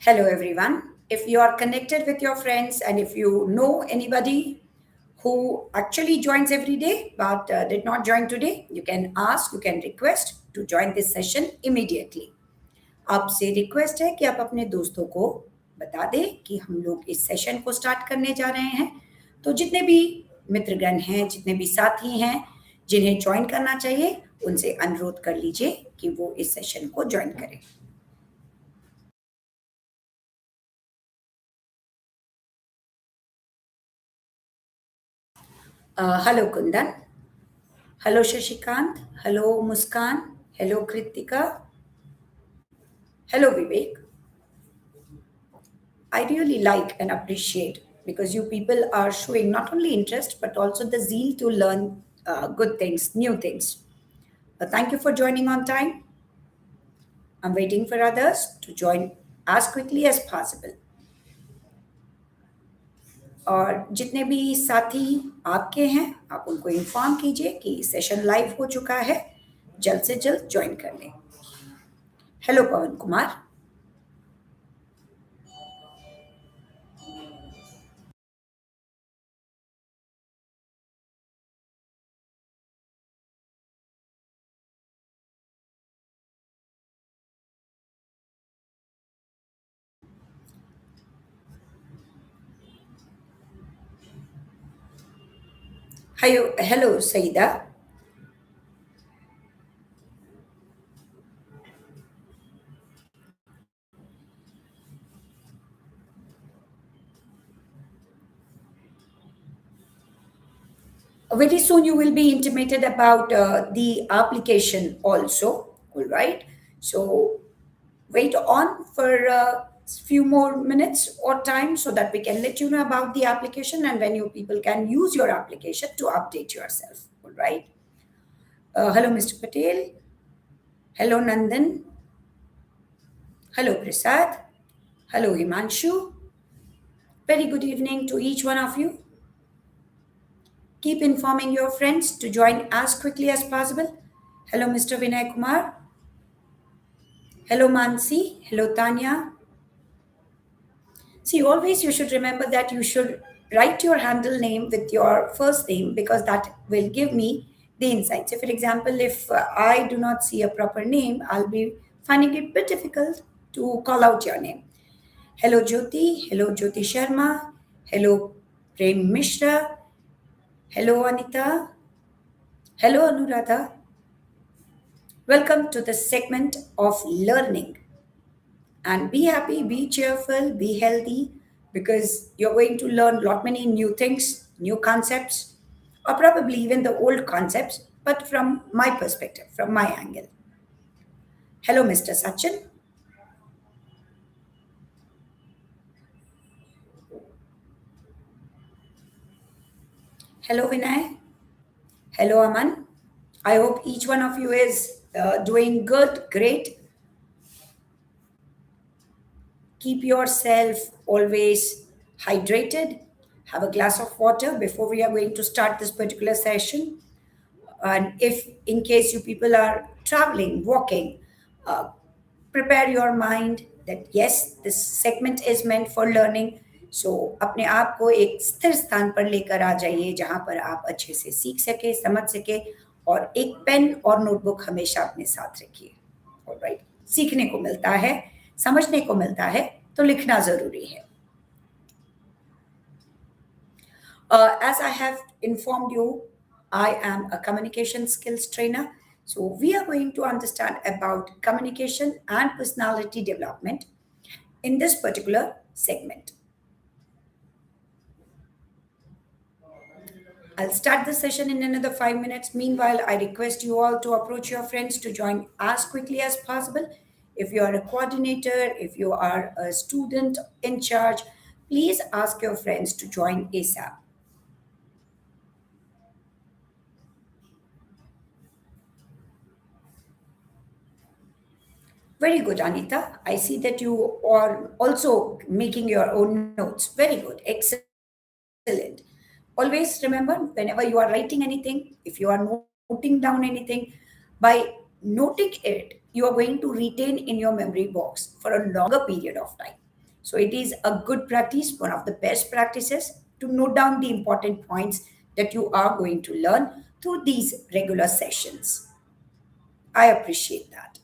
Hello, everyone. If you are connected with your friends and if you know anybody who actually joins every day but did not join today, you can ask, you can request to join this session immediately. आपसे request है कि आप अपने दोस्तों को बता दें कि हम लोग इस सेशन को स्टार्ट करने जा रहे हैं। तो जितने भी मित्रगण हैं, जितने भी साथी हैं, जिन्हें ज्वाइन करना चाहिए, उनसे अनुरोध कर लीजिए कि वो इस सेशन को ज्वाइन करें। Hello Kundan, hello Shashikant, hello Muskan, hello Kritika, hello Vivek. I really like and appreciate because you people are showing not only interest but also the zeal to learn good things, new things. Thank you for joining on time. I'm waiting for others to join as quickly as possible. और जितने भी साथी आपके हैं, आप उनको inform कीजिए कि सेशन लाइव हो चुका है, जल्द से जल्द ज्वाइन कर लें। Hello Pawan Kumar. Hello, Saida. Very soon you will be intimated about the application also. All right. So wait on for a few more minutes or time so that we can let you know about the application and when you people can use your application to update yourself. All right. Hello, Mr. Patel. Hello, Nandan. Hello, Prasad. Hello, Himanshu. Very good evening to each one of you. Keep informing your friends to join as quickly as possible. Hello, Mr. Vinay Kumar. Hello, Mansi. Hello, Tanya. See, always you should remember that you should write your handle name with your first name because that will give me the insight. So, for example, if I do not see a proper name, I'll be finding it a bit difficult to call out your name. Hello, Jyoti. Hello, Jyoti Sharma. Hello, Prem Mishra. Hello, Anita. Hello, Anuradha. Welcome to the segment of learning. And be happy, be cheerful, be healthy because you're going to learn a lot many new things, new concepts, or probably even the old concepts, but from my perspective, from my angle. Hello, Mr. Sachin. Hello, Vinay. Hello, Aman. I hope each one of you is doing good, great. Keep yourself always hydrated. Have a glass of water before we are going to start this particular session. And if in case you people are traveling, walking, uh, prepare your mind that yes, this segment is meant for learning. So अपने आप को एक स्थिर स्थान पर लेकर आ जाइए जहां पर आप अच्छे से सीख सके, समझ सके और एक पेन और नोटबुक हमेशा अपने साथ रखिए। ऑलराइट, सीखने को मिलता है, समझने को मिलता है, तो लिखना जरूरी है। As I have informed you, I am a communication skills trainer. So we are going to understand about communication and personality development in this particular segment. I'll start the session in another 5 minutes. Meanwhile, I request you all to approach your friends to join as quickly as possible. If you are a coordinator, if you are a student in charge, please ask your friends to join ASAP. Very good, Anita. I see that you are also making your own notes. Very good. Excellent. Always remember whenever you are writing anything, if you are noting down anything, by noting it, you are going to retain in your memory box for a longer period of time. So it is a good practice, one of the best practices, to note down the important points that you are going to learn through these regular sessions. I appreciate that.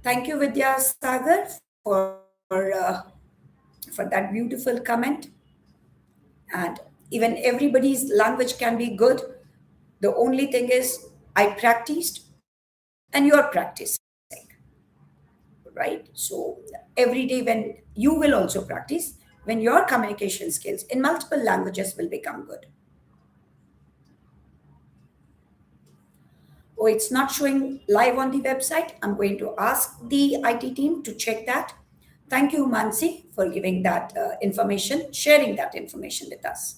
Thank you, Vidya Sagar, uh, for that beautiful comment. And even everybody's language can be good. The only thing is, I practiced and you're practicing, right? So every day, when you will also practice, when your communication skills in multiple languages will become good. Oh, it's not showing live on the website. I'm going to ask the IT team to check that. Thank you, Mansi, for giving that information, sharing that information with us.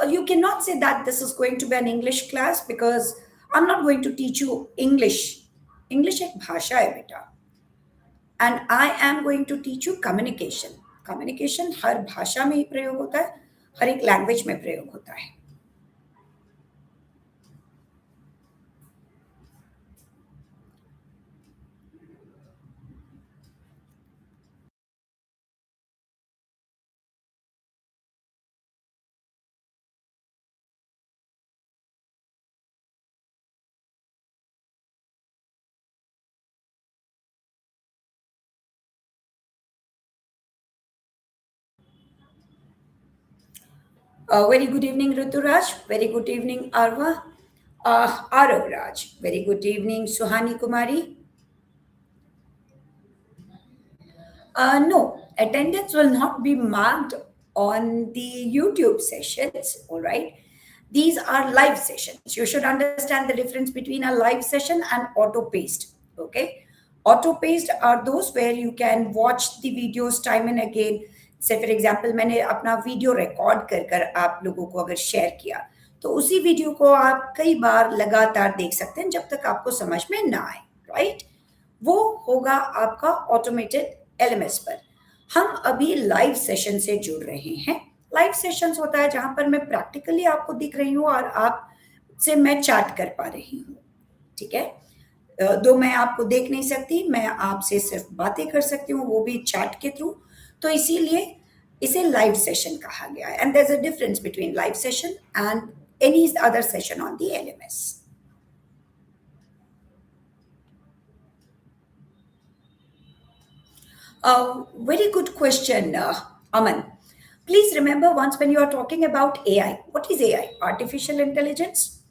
You cannot say that this is going to be an English class because I'm not going to teach you English. English एक भाषा है बेटा. And I am going to teach you communication. Communication हर भाषा में ही प्रयोग होता है, हर एक लैंग्वेज में प्रयोग होता है. Very good evening, Ruturaj. Very good evening, Arva. Arav Raj. Very good evening, Suhani Kumari. No, attendance will not be marked on the YouTube sessions, all right? These are live sessions. You should understand the difference between a live session and auto-paced, okay? Auto-paced are those where you can watch the videos time and again. Say for example, मैंने अपना video record कर कर आप लोगों को अगर share किया, तो उसी वीडियो को आप कई बार लगातार देख सकते हैं जब तक आपको समझ में ना आए, राइट? वो होगा आपका ऑटोमेटेड एलएमएस पर. हम अभी लाइव सेशन से जुड़ रहे हैं. लाइव सेशंस होता है जहां पर मैं प्रैक्टिकली आपको दिख रही हूँ और आप से मैं चैट कर पा रही हूँ, ठीक है? दो मैं आपको देख नहीं सकती, मैं आपसे सिर्फ बातें कर सकती हूँ, वो भी चैट के थ्रू. तो इसीलिए इसे लाइव सेशन कहा गया है. And there is a difference between live session and any other session on the LMS. Very good question, Aman. Please remember once when you are talking about AI, what is AI? Artificial intelligence.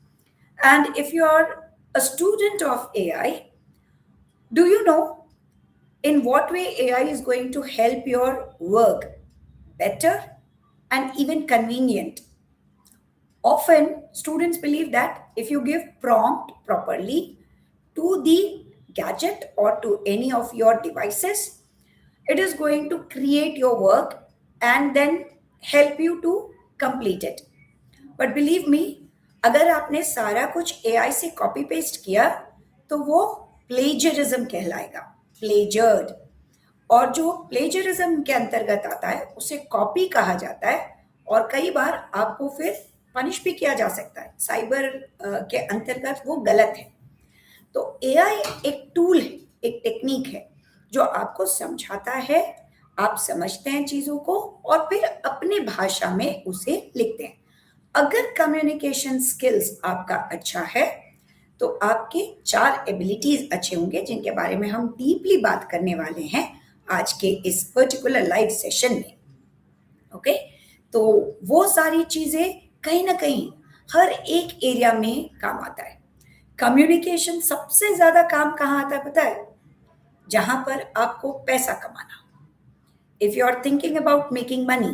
And if you are a student of AI, do you know in what way AI is going to help your work better and even convenient? Often, students believe that if you give prompt properly to the gadget or to any of your devices, it is going to create your work and then help you to complete it. But believe me, अगर आपने सारा कुछ AI से copy paste किया तो वो plagiarism कहलाएगा. प्लेजर्ड. और जो प्लेजरिज्म के अंतर्गत आता है उसे कॉपी कहा जाता है और कई बार आपको फिर पनिश भी किया जा सकता है. साइबर के अंतर्गत वो गलत है. तो एआई एक टूल है, एक टेक्निक है जो आपको समझाता है, आप समझते हैं चीजों को और फिर अपने भाषा में उसे लिखते हैं. अगर कम्युनिकेशन स्किल्स आपका अच्छा है तो आपके 4 एबिलिटीज अच्छे होंगे जिनके बारे में हम डीपली बात करने वाले हैं आज के इस पर्टिकुलर लाइव सेशन में. ओके, तो वो सारी चीजें कहीं ना कहीं हर एक एरिया में काम आता है. कम्युनिकेशन सबसे ज्यादा काम कहाँ आता है पता है? जहां पर आपको पैसा कमाना. If you are thinking about making money,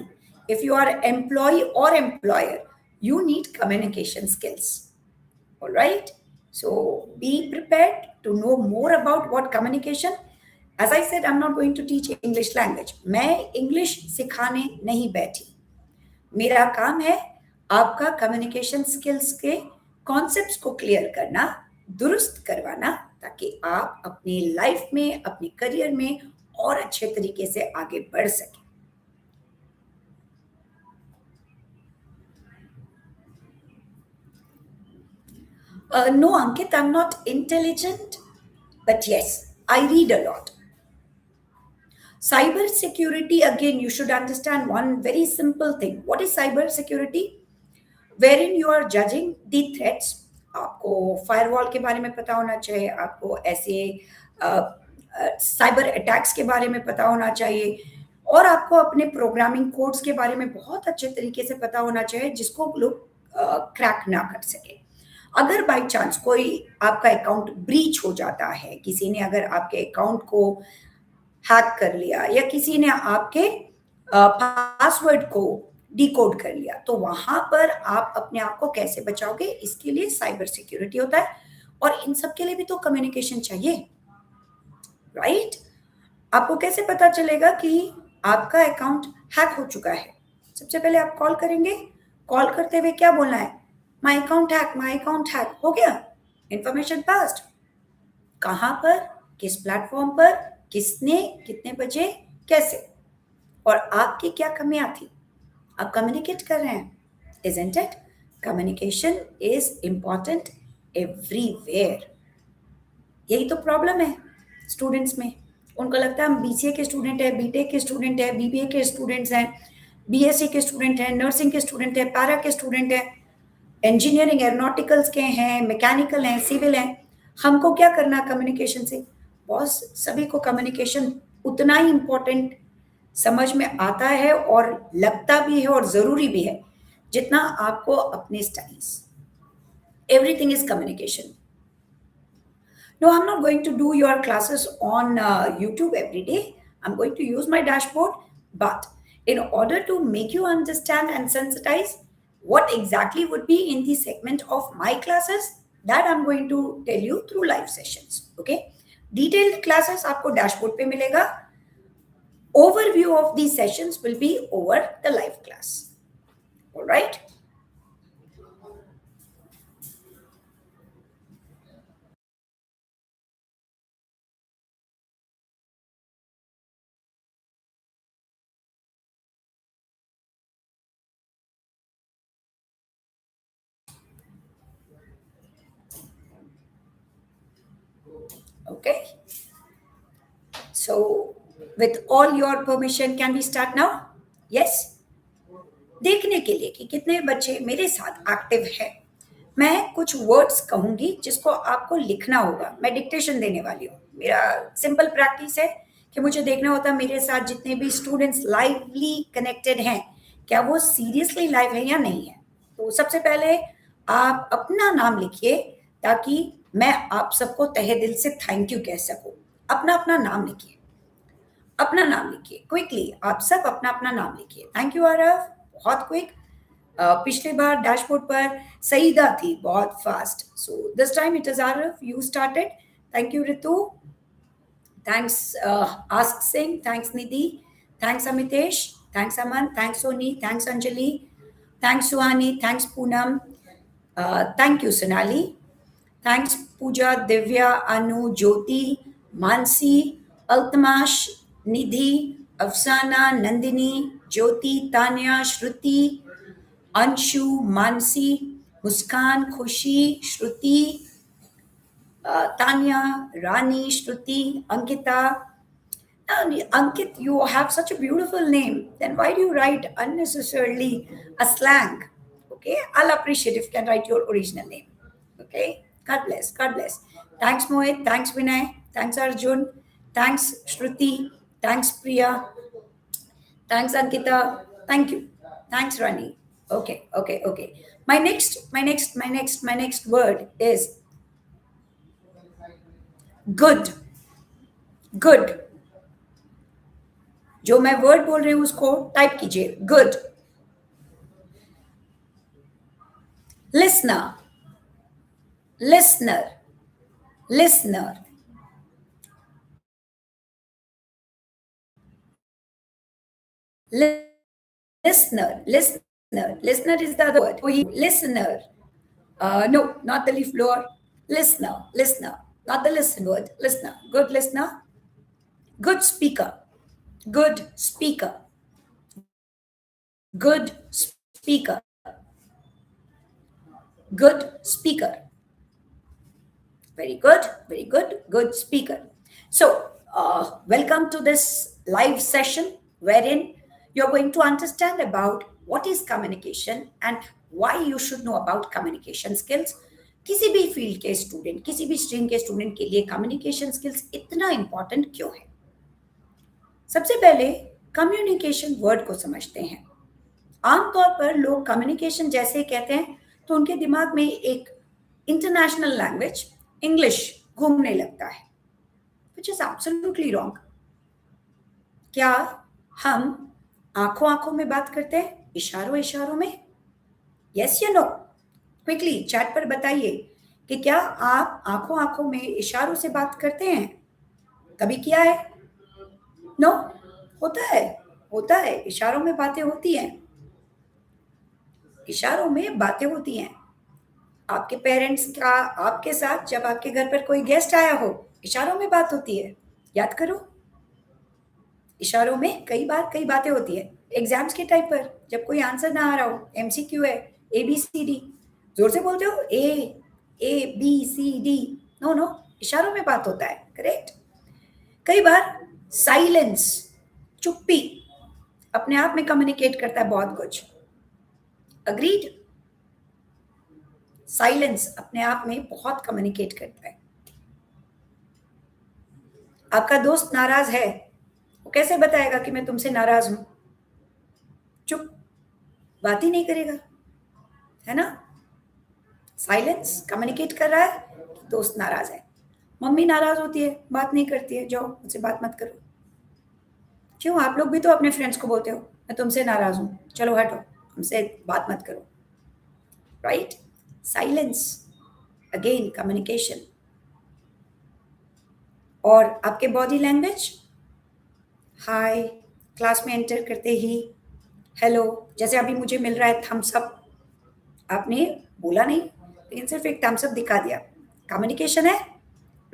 if you are employee or employer, you need communication skills. All right? So be prepared to know more about what communication. As I said, I'm not going to teach English language. मैं English सिखाने नहीं बैठी. मेरा काम है आपका communication skills के concepts को क्लियर करना, दुरुस्त करवाना, ताकि आप अपनी लाइफ में, अपने करियर में और अच्छे तरीके से आगे बढ़ सकें। No, Ankit, I'm not intelligent, but yes, I read a lot. Cyber security, again, you should understand one very simple thing. What is cyber security? Wherein you are judging the threats. आपको firewall के बारे में पता होना चाहिए, आपको ऐसे cyber attacks के बारे में पता होना चाहिए, और आपको अपने प्रोग्रामिंग कोड्स के बारे में बहुत अच्छे तरीके से पता होना चाहिए जिसको लोग क्रैक ना कर सके। अगर बाय चांस कोई आपका अकाउंट ब्रीच हो जाता है, किसी ने अगर आपके अकाउंट को हैक कर लिया या किसी ने आपके पासवर्ड को डिकोड कर लिया, तो वहां पर आप अपने आप को कैसे बचाओगे, इसके लिए साइबर सिक्योरिटी होता है। और इन सब के लिए भी तो कम्युनिकेशन चाहिए, राइट? आपको कैसे पता चलेगा कि आपका अकाउंट हैक हो चुका है? सबसे पहले आप कॉल करेंगे, कॉल करते हुए क्या बोलना है? My account hack, my account hack. हो गया, इंफॉर्मेशन पास्ट। कहां पर, किस प्लेटफॉर्म पर, किसने, कितने बजे, कैसे, और आपकी क्या कमियां थी, आप कम्युनिकेट कर रहे हैं, isn't it? Communication is important everywhere. यही तो प्रॉब्लम है स्टूडेंट्स में। उनको लगता है हम बीसीए के स्टूडेंट है, बीटेक के स्टूडेंट है, बीबीए के स्टूडेंट्स हैं, बीएससी के स्टूडेंट हैं, नर्सिंग के स्टूडेंट है, पैरा के स्टूडेंट है, इंजीनियरिंग एरोनॉटिकल्स के हैं, मैकेनिकल हैं, सिविल हैं। हमको क्या करना कम्युनिकेशन से? बॉस, सभी को कम्युनिकेशन उतना ही इम्पोर्टेंट समझ में आता है और लगता भी है और ज़रूरी भी है जितना आपको अपने studies. Everything is communication. No, I'm not going to do your classes on YouTube every day. I'm going to use my dashboard. But in order to make you understand and sensitize what exactly would be in the segment of my classes, that I'm going to tell you through live sessions. Okay? Detailed classes आपको dashboard पे मिलेगा. Overview of these sessions will be over the live class. All right? Okay. So, with all your permission, can we start now? Yes? देखने के लिए कि कितने बच्चे मेरे साथ एक्टिव हैं, मैं कुछ वर्ड्स कहूंगी जिसको आपको लिखना होगा। मैं डिक्टेशन देने वाली हूँ। मेरा सिंपल प्रैक्टिस है कि मुझे देखना होता है मेरे साथ जितने भी स्टूडेंट्स लाइवली कनेक्टेड हैं, क्या वो सीरियसली लाइव है या नहीं है। तो सबसे पहले आप अपना नाम लिखिए ताकि मैं आप सबको तहे दिल से थैंक यू कह सकूं। अपना अपना नाम लिखिए, अपना नाम लिखिए क्विकली। आप सब अपना अपना नाम लिखिए। थैंक यू आरव, बहुत क्विक। पिछले बार डैशबोर्ड पर सईदा थी, बहुत fast. So this time it is Aarav, you started. Thank you Ritu, thanks आस्क Singh, thanks Nidhi, thanks Amitesh, thanks Aman, thanks Soni, thanks Anjali, thanks Suhani, thanks Poonam, thank you Sonali, thanks Pooja, Divya, Anu, Jyoti, Mansi, Altamash, Nidhi, Afsana, Nandini, ज्योति, तान्या, श्रुति, अंशु, मानसी, मुस्कान, खुशी, श्रुति, तान्या, रानी, श्रुति, Ankita. Ankit, you have such a beautiful name. Then why do you write unnecessarily a slang? Okay, I'll appreciate if you can write your original name. Okay, God bless, God bless. Thanks Mohit, thanks Vinay, thanks Arjun, thanks Shruti, thanks Priya, thanks Ankita, thank you, thanks Rani. Okay, okay, okay. My next word is good. Good. जो मैं word बोल रही हूं उसको type कीजिए। Good. Listener, listener, listener, listener, listener, listener is the other word. Listener. No, not the leaf blower. Listener, listener. not the listen word, listener, good speaker, good speaker, good speaker, good speaker. Very good, good speaker. So, welcome to this live session wherein you're going to understand about what is communication and why you should know about communication skills. किसी भी field के student, किसी भी stream के student के लिए communication skills इतना important क्यों है? सबसे पहले कम्युनिकेशन वर्ड को समझते हैं। आमतौर पर लोग कम्युनिकेशन जैसे कहते हैं तो उनके दिमाग में एक इंटरनेशनल लैंग्वेज इंग्लिश घूमने लगता है, which is absolutely wrong. क्या हम आंखों आंखों में बात करते हैं, इशारों इशारों में? यस या नो? क्विकली चैट पर बताइए कि क्या आप आंखों आंखों में इशारों से बात करते हैं? कभी किया है? नो? होता है, इशारों में बातें होती हैं, इशारों में बातें होती हैं। आपके पेरेंट्स का आपके साथ जब आपके घर पर कोई गेस्ट आया हो, इशारों में बात होती है। याद करो, इशारों में कई बार कई बातें होती है। एग्जाम्स के टाइम पर जब कोई आंसर ना आ रहा हो, एमसीक्यू है, ABCD, जोर से बोलते हो ABCD, नो, इशारों में बात होता है, करेक्ट। कई बार साइलेंस, चुप्पी अपने आप में कम्युनिकेट करता है बहुत कुछ। अग्रीड? साइलेंस अपने आप में बहुत कम्युनिकेट करता है। आपका दोस्त नाराज है, वो कैसे बताएगा कि मैं तुमसे नाराज हूं? चुप, बात ही नहीं करेगा, है ना? साइलेंस कम्युनिकेट कर रहा है कि दोस्त नाराज है। मम्मी नाराज होती है, बात नहीं करती है, जाओ मुझसे बात मत करो। क्यों? आप लोग भी तो अपने फ्रेंड्स को बोलते हो मैं तुमसे नाराज हूं, चलो हटो, हमसे बात मत करो, राइट? Silence, again communication. और आपके बॉडी लैंग्वेज, हाय, क्लास में एंटर करते ही हेलो, जैसे अभी मुझे मिल रहा है थम्स अप, आपने बोला नहीं लेकिन सिर्फ एक थम्स अप दिखा दिया, कम्युनिकेशन है,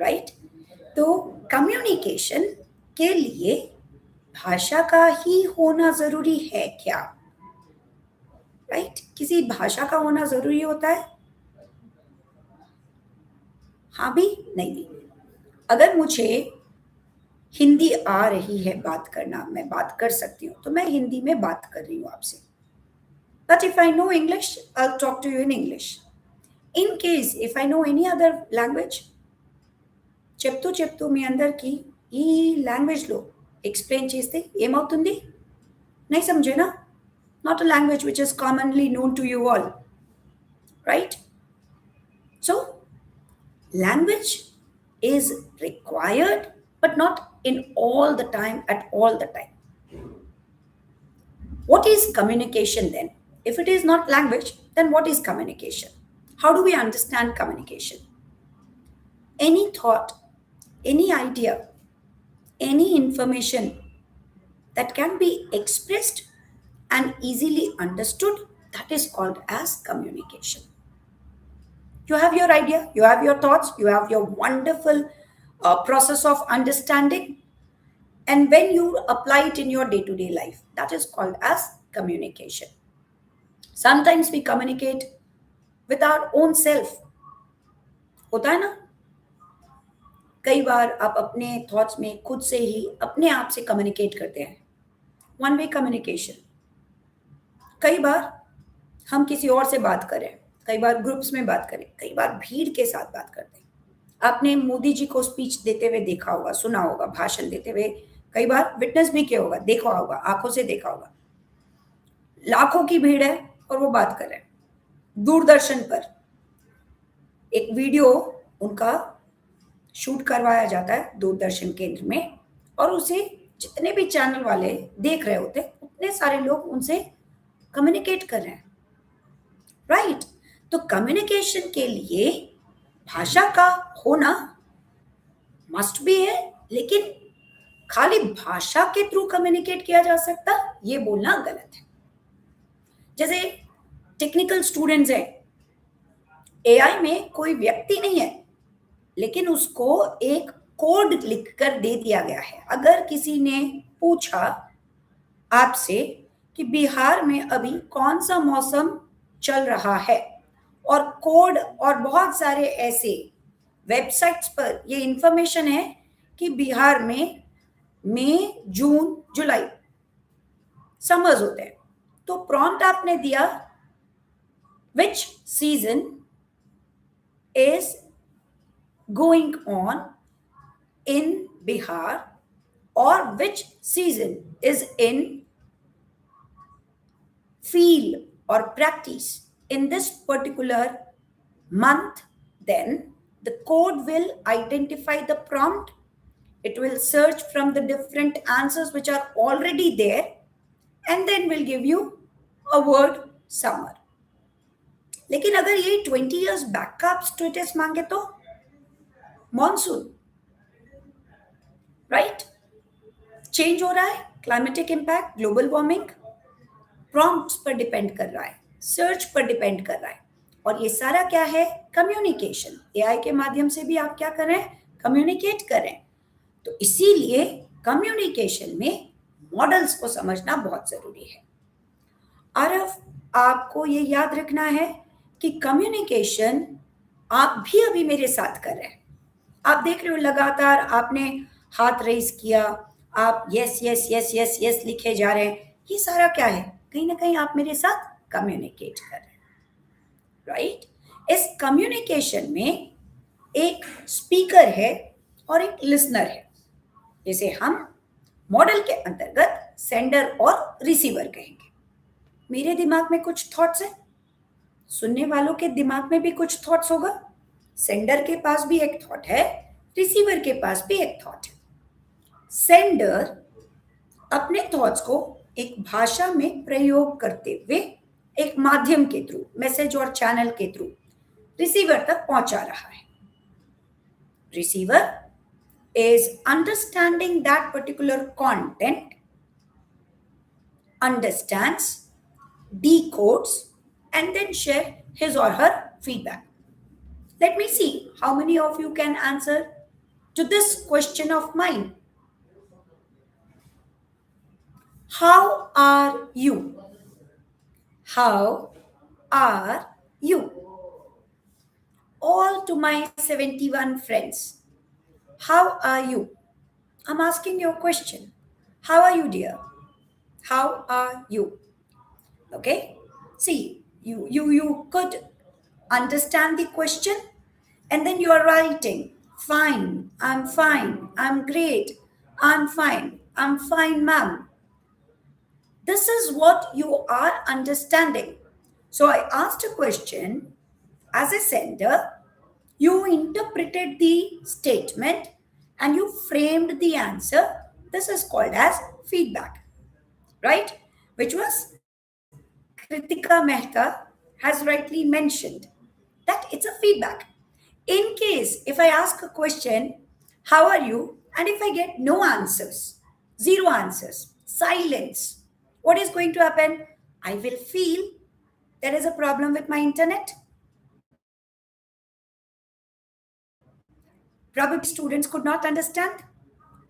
राइट? तो कम्युनिकेशन के लिए भाषा का ही होना जरूरी है क्या? राइट? किसी भाषा का होना जरूरी होता है? हाँ भी नहीं भी। अगर मुझे हिंदी आ रही है बात करना, मैं बात कर सकती हूँ, तो मैं हिंदी में बात कर रही हूँ आपसे। But if I know English, I'll talk to you in English. In case if I know any other language, చెప్తూ మీ అందరికి ఈ లాంగ్వేజ్లో ఎక్స్ప్లెయిన్ చేస్తే ఏమవుతుంది? नहीं समझे ना? Not a language which is commonly known to you all, right? So language is required but not in all the time, at all the time. What is communication then? If it is not language, then what is communication? How do we understand communication? Any thought, any idea, any information that can be expressed and easily understood, that is called as communication. You have your idea, you have your thoughts, you have your wonderful process of understanding, and when you apply it in your day-to-day life, that is called as communication. Sometimes we communicate with our own self, होता है ना? कई बार आप अपने thoughts में खुद से ही अपने आप से कम्युनिकेट करते हैं, वन वे कम्युनिकेशन। कई बार हम किसी और से बात करें, कई बार ग्रुप्स में बात करें, कई बार भीड़ के साथ बात करते हैं। आपने मोदी जी को स्पीच देते हुए देखा होगा, सुना होगा, भाषण देते हुए, कई बार विटनेस भी किया होगा, देखा होगा, आंखों से देखा होगा। लाखों की भीड़ है और वो बात कर रहे हैं। दूरदर्शन पर एक वीडियो उनका शूट करवाया जाता है दूरदर्शन केंद्र में, और उसे जितने भी चैनल वाले देख रहे होते हैं, उतने सारे लोग उनसे कम्युनिकेट कर रहे हैं, राइट? तो कम्युनिकेशन के लिए भाषा का होना मस्ट भी है, लेकिन खाली भाषा के थ्रू कम्युनिकेट किया जा सकता, ये बोलना गलत है। जैसे टेक्निकल स्टूडेंट्स हैं, एआई में कोई व्यक्ति नहीं है, लेकिन उसको एक कोड लिखकर दे दिया गया है। अगर किसी ने पूछा आपसे कि बिहार में अभी कौन सा मौसम चल रहा है, और कोड और बहुत सारे ऐसे वेबसाइट्स पर ये इंफॉर्मेशन है कि बिहार में मई, जून, जुलाई समर्स होते हैं, तो प्रॉम्प्ट आपने दिया विच season is going on in Bihar, or which season is in field or practice in this particular month, then the code will identify the prompt. It will search from the different answers which are already there, and then will give you a word summer. लेकिन अगर ये 20 years back का आप status मांगे तो monsoon, right? Change हो रहा है, climatic impact, global warming, prompts पर डिपेंड कर रहा है, सर्च पर डिपेंड कर रहा है। और ये सारा क्या है? कम्युनिकेशन। एआई के माध्यम से भी आप क्या कर रहे हैं? कम्युनिकेट कर रहे हैं। तो इसीलिए कम्युनिकेशन में मॉडल्स को समझना बहुत जरूरी है। और आपको ये याद रखना है कि कम्युनिकेशन आप भी अभी मेरे साथ कर रहे हैं। आप देख रहे हो लगातार आपने हाथ रेस किया, आप yes yes yes yes yes लिखे जा रहे हैं। ये सारा क्या है? कहीं ना कहीं आप मेरे साथ कम्युनिकेट कर रहे हैं, राइट? इस कम्युनिकेशन में एक स्पीकर है और एक लिसनर है, जिसे हम मॉडल के अंतर्गत सेंडर और रिसीवर कहेंगे। मेरे दिमाग में कुछ थॉट्स है, सुनने वालों के दिमाग में भी कुछ थॉट्स होगा, सेंडर के पास भी एक थॉट है, रिसीवर के पास भी एक थॉट है। सेंडर अपने थॉट्स को एक भाषा में प्रयोग करते हुए एक माध्यम के थ्रू, मैसेज और चैनल के थ्रू रिसीवर तक पहुंचा रहा है। Receiver is understanding that particular content, understands, decodes, and then share his or her feedback. Let me see how many of you can answer to this question of mine. How are you? How are you? All to my 71 friends, how are you? I'm asking you a question. How are you, dear? How are you? Okay, see, you could understand the question, and then you are writing fine, I'm fine, I'm great, I'm fine, I'm fine, ma'am. This is what you are understanding. So I asked a question as a sender, you interpreted the statement, and you framed the answer. This is called as feedback, right? Which was Kritika Mehta has rightly mentioned that it's a feedback. In case if I ask a question, how are you, and if I get no answers, zero answers, silence, what is going to happen? I will feel there is a problem with my internet. Probably students could not understand.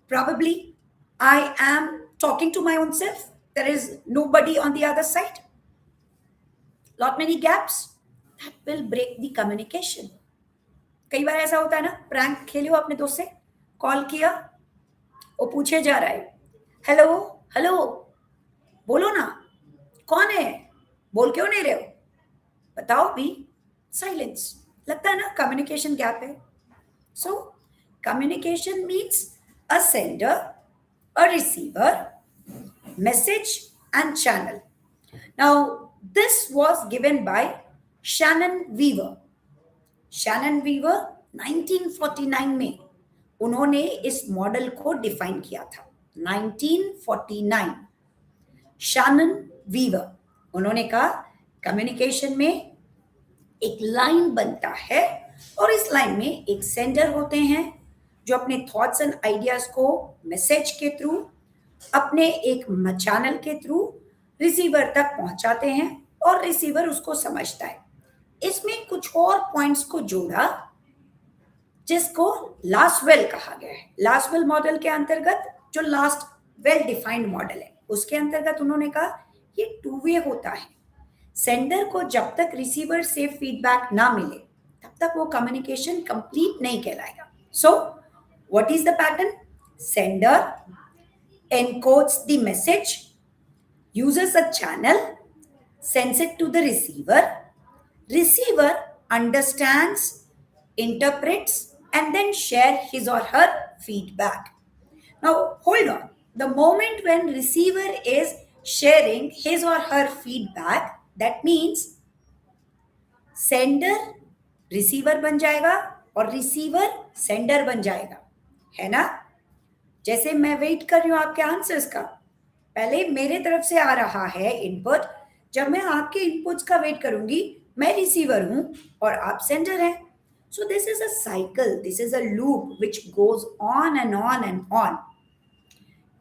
Probably I am talking to my own self. There is nobody on the other side. Lot many gaps that will break the communication. कई बार ऐसा होता है ना, prank खेले हो अपने दोस्त से, कॉल किया, वो पूछे जा रहा है हेलो हेलो, बोलो ना कौन है, बोल क्यों नहीं रहे हो, बताओ भी, साइलेंस। लगता है ना कम्युनिकेशन गैप है। So communication means a sender, a receiver, message, and channel. Now, this was given by Shannon Weaver. Shannon Weaver 1949 में उन्होंने इस मॉडल को डिफाइन किया था। 1949 शैनन वीवर, उन्होंने कहा कम्युनिकेशन में एक लाइन बनता है, और इस लाइन में एक सेंडर होते हैं जो अपने थॉट्स एंड आइडियाज को मैसेज के थ्रू, अपने एक चैनल के थ्रू रिसीवर तक पहुंचाते हैं, और रिसीवर उसको समझता है। इसमें कुछ और पॉइंट्स को जोड़ा जिसको लास्ट वेल कहा गया है। लास्ट वेल मॉडल के अंतर्गत, जो लास्ट वेल डिफाइंड मॉडल है, उसके अंतर्गत उन्होंने कहा ये टू वे होता है। सेंडर को जब तक रिसीवर से फीडबैक ना मिले तब तक वो कम्युनिकेशन कंप्लीट नहीं कहलाएगा। So what is the pattern? Sender encodes the message, uses a channel, sends it to the receiver. Receiver understands, interprets, and then share his or her feedback. Now, hold on. The moment when receiver is sharing his or her feedback, that means sender receiver बन जाएगा और receiver sender बन जाएगा, है ना? जैसे मैं wait कर रही हूँ आपके आंसर्स का, पहले मेरे तरफ से आ रहा है इनपुट, जब मैं आपके इनपुट्स का वेट करूंगी, मैं रिसीवर हूं और आप सेंडर हैं. So this is a cycle, this is a loop which goes on and on and on.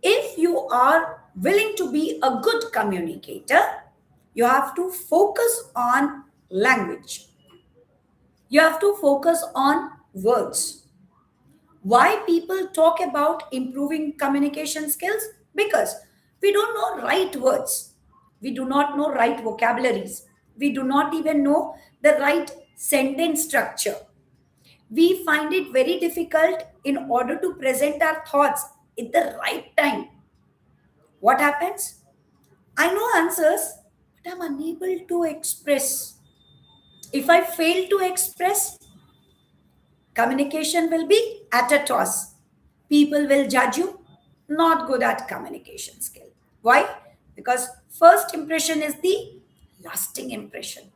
If you are willing to be a good communicator, you have to focus on language. You have to focus on words. Why people talk about improving communication skills? Because we don't know right words. We do not know right vocabularies. We do not even know the right sentence structure. We find it very difficult in order to present our thoughts at the right time. What happens? I know answers, but I'm unable to express. If I fail to express, communication will be at a toss. People will judge you not good at communication skill. Why? Because first impression is the lasting impression.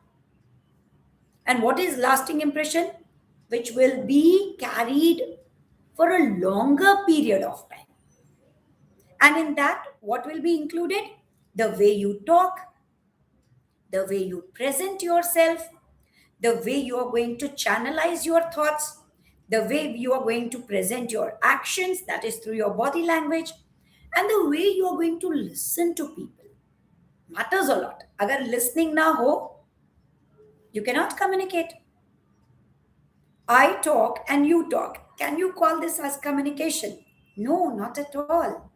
And what is lasting impression? Which will be carried for a longer period of time. And in that, what will be included? The way you talk, the way you present yourself, the way you are going to channelize your thoughts, the way you are going to present your actions, that is through your body language, and the way you are going to listen to people matters a lot. Agar listening na ho, you cannot communicate. I talk and you talk. Can you call this as communication? No, not at all.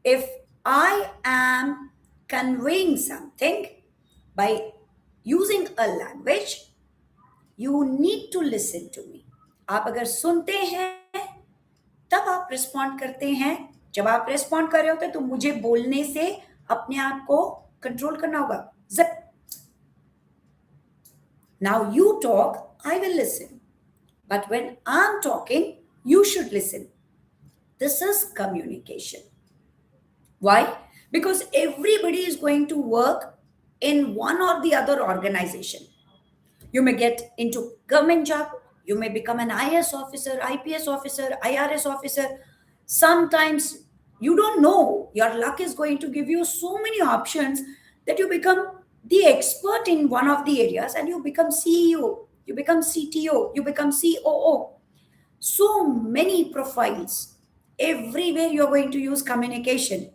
If I am conveying something by using a language, you need to listen to me. आप अगर सुनते हैं तब आप respond करते हैं. जब आप रिस्पॉन्ड कर रहे होते तो मुझे बोलने से अपने आप को कंट्रोल करना होगा. Zip. Now you talk, I will listen. But when I'm talking, you should listen. This is communication. Why? Because everybody is going to work in one or the other organization. You may get into government job, you may become an IS officer, IPS officer, IRS officer. Sometimes you don't know. Your luck is going to give you so many options that you become the expert in one of the areas and you become CEO, you become CTO, you become COO. So many profiles. Everywhere you're going to use communication.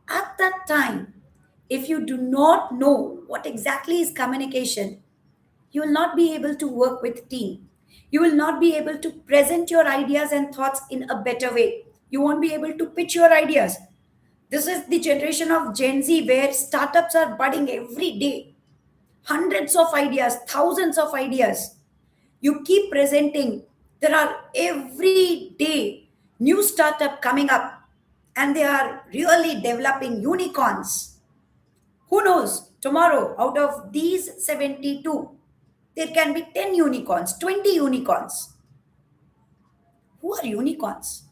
At that time, if you do not know what exactly is communication, you will not be able to work with team. You will not be able to present your ideas and thoughts in a better way. You won't be able to pitch your ideas. This is the generation of Gen Z where startups are budding every day. Hundreds of ideas, thousands of ideas. You keep presenting. There are every day new startup coming up and they are really developing unicorns. Who knows? Tomorrow, out of these 72, there can be 10 unicorns, 20 unicorns. Who are unicorns?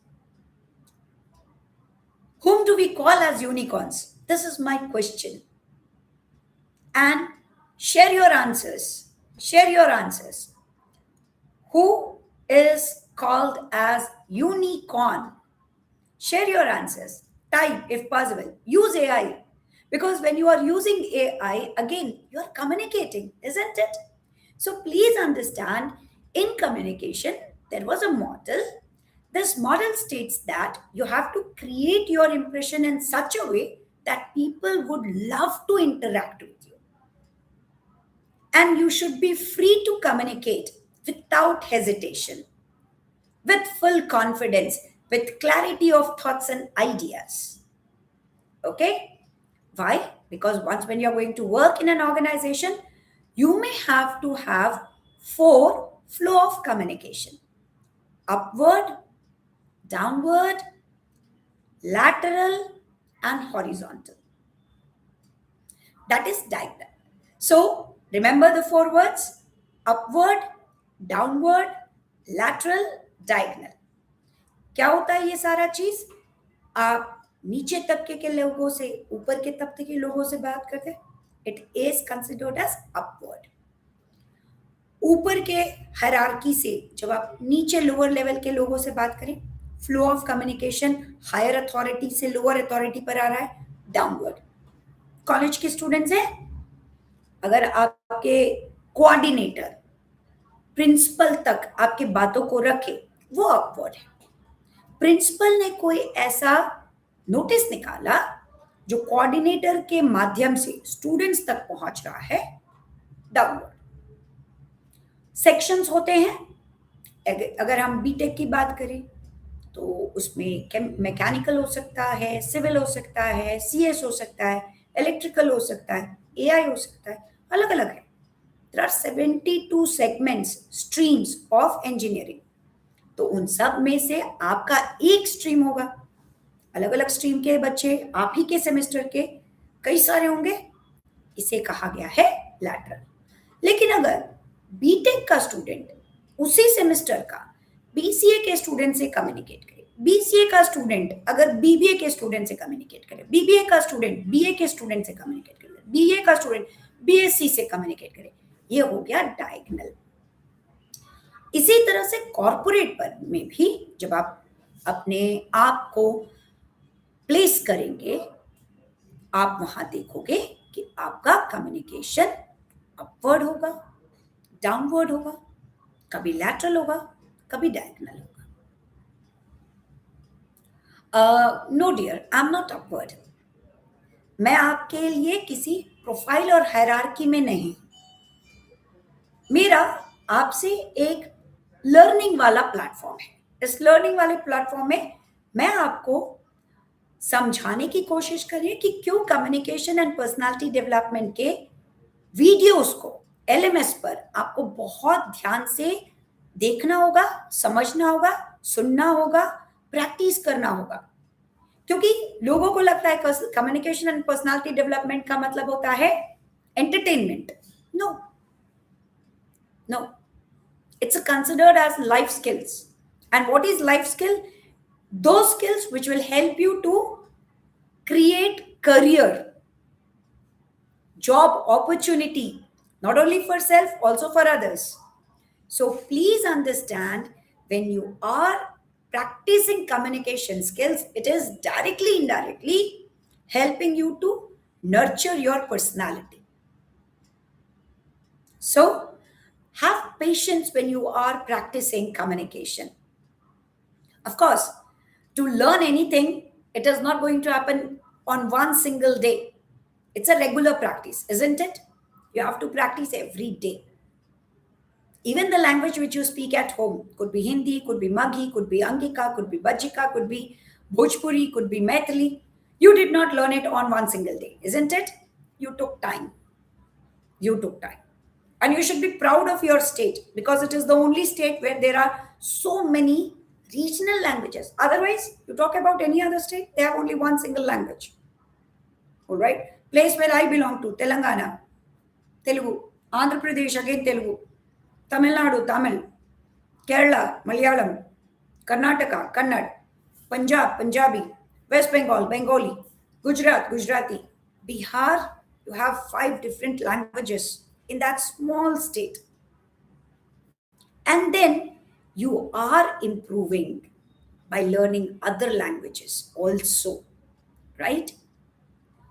Whom do we call as unicorns? This is my question. And share your answers. Share your answers. Who is called as unicorn? Share your answers. Type if possible. Use AI. Because when you are using AI, again, you are communicating, isn't it? So please understand, in communication, there was a model. This model states that you have to create your impression in such a way that people would love to interact with you. And you should be free to communicate. without hesitation, with full confidence, with clarity of thoughts and ideas. Okay? Why? Because once when you're going to work in an organization, you may have to have four flow of communication: upward, downward, lateral, and horizontal. That is diagonal. So remember the four words: upward, downward, lateral, diagonal. क्या होता है ये सारा चीज? आप नीचे तबके के लोगों से ऊपर के तबके के लोगों से बात करते हैं, it is considered as upward. ऊपर के हायरार्की से जब आप नीचे लोअर लेवल के लोगों से बात करें, flow of communication higher authority से लोअर अथॉरिटी पर आ रहा है, डाउनवर्ड. कॉलेज के स्टूडेंट्स हैं, अगर आपके कोऑर्डिनेटर प्रिंसिपल तक आपके बातों को रखे, वो अपवर्ड है. प्रिंसिपल ने कोई ऐसा नोटिस निकाला जो कोऑर्डिनेटर के माध्यम से स्टूडेंट्स तक पहुंच रहा है, डाउनवर्ड. सेक्शंस होते हैं. अगर हम बीटेक की बात करें तो उसमें मैकेनिकल हो सकता है, सिविल हो सकता है, सीएस हो सकता है, इलेक्ट्रिकल हो सकता है, एआई हो सकता है, अलग अलग है. There are 72 segments, streams of engineering. तो उन सब में से आपका एक स्ट्रीम होगा. अलग अलग स्ट्रीम के बच्चे आप ही के सेमेस्टर के कई सारे होंगे, इसे कहा गया है लैटरल. लेकिन अगर बीटेक का स्टूडेंट उसी सेमेस्टर का बीसीए के स्टूडेंट से कम्युनिकेट करे, बीसीए का स्टूडेंट अगर बीबीए के स्टूडेंट से कम्युनिकेट करे, बीबीए का स्टूडेंट बीए के स्टूडेंट से कम्युनिकेट करे, बीए का स्टूडेंट बीएससी से कम्युनिकेट करे, ये हो गया डायगोनल. इसी तरह से कॉर्पोरेट पर में भी जब आप अपने आप को प्लेस करेंगे, आप वहां देखोगे कि आपका कम्युनिकेशन अपवर्ड होगा, डाउनवर्ड होगा, कभी लैटरल होगा, कभी डायगोनल होगा. No dear, I am not upward. मैं आपके लिए किसी प्रोफाइल और हायरार्की में नहीं. मेरा आपसे एक लर्निंग वाला प्लेटफॉर्म है. इस लर्निंग वाले प्लेटफॉर्म में मैं आपको समझाने की कोशिश कर रही हूं कि क्यों कम्युनिकेशन एंड पर्सनालिटी डेवलपमेंट के वीडियोस को एलएमएस पर आपको बहुत ध्यान से देखना होगा, समझना होगा, सुनना होगा, प्रैक्टिस करना होगा. क्योंकि लोगों को लगता है कम्युनिकेशन एंड पर्सनालिटी डेवलपमेंट का मतलब होता है entertainment. No, no, it's considered as life skills. And what is life skill? Those skills which will help you to create career, job opportunity, not only for self, also for others. So please understand, when you are practicing communication skills, it is directly, indirectly helping you to nurture your personality. So have patience when you are practicing communication. Of course, to learn anything, it is not going to happen on one single day. It's a regular practice, isn't it? You have to practice every day. Even the language which you speak at home could be Hindi, could be Maghi, could be Angika, could be Bajika, could be Bhojpuri, could be Maithili. You did not learn it on one single day, isn't it? You took time. You took time. And you should be proud of your state, because it is the only state where there are so many regional languages. Otherwise, you talk about any other state, they have only one single language. All right? Place where I belong to, Telangana, Telugu. Andhra Pradesh, again Telugu. Tamil Nadu, Tamil. Kerala, Malayalam. Karnataka, Kannada. Punjab, Punjabi. West Bengal, Bengali. Gujarat, Gujarati. Bihar, you have 5 different languages in that small state. And then you are improving by learning other languages also, right?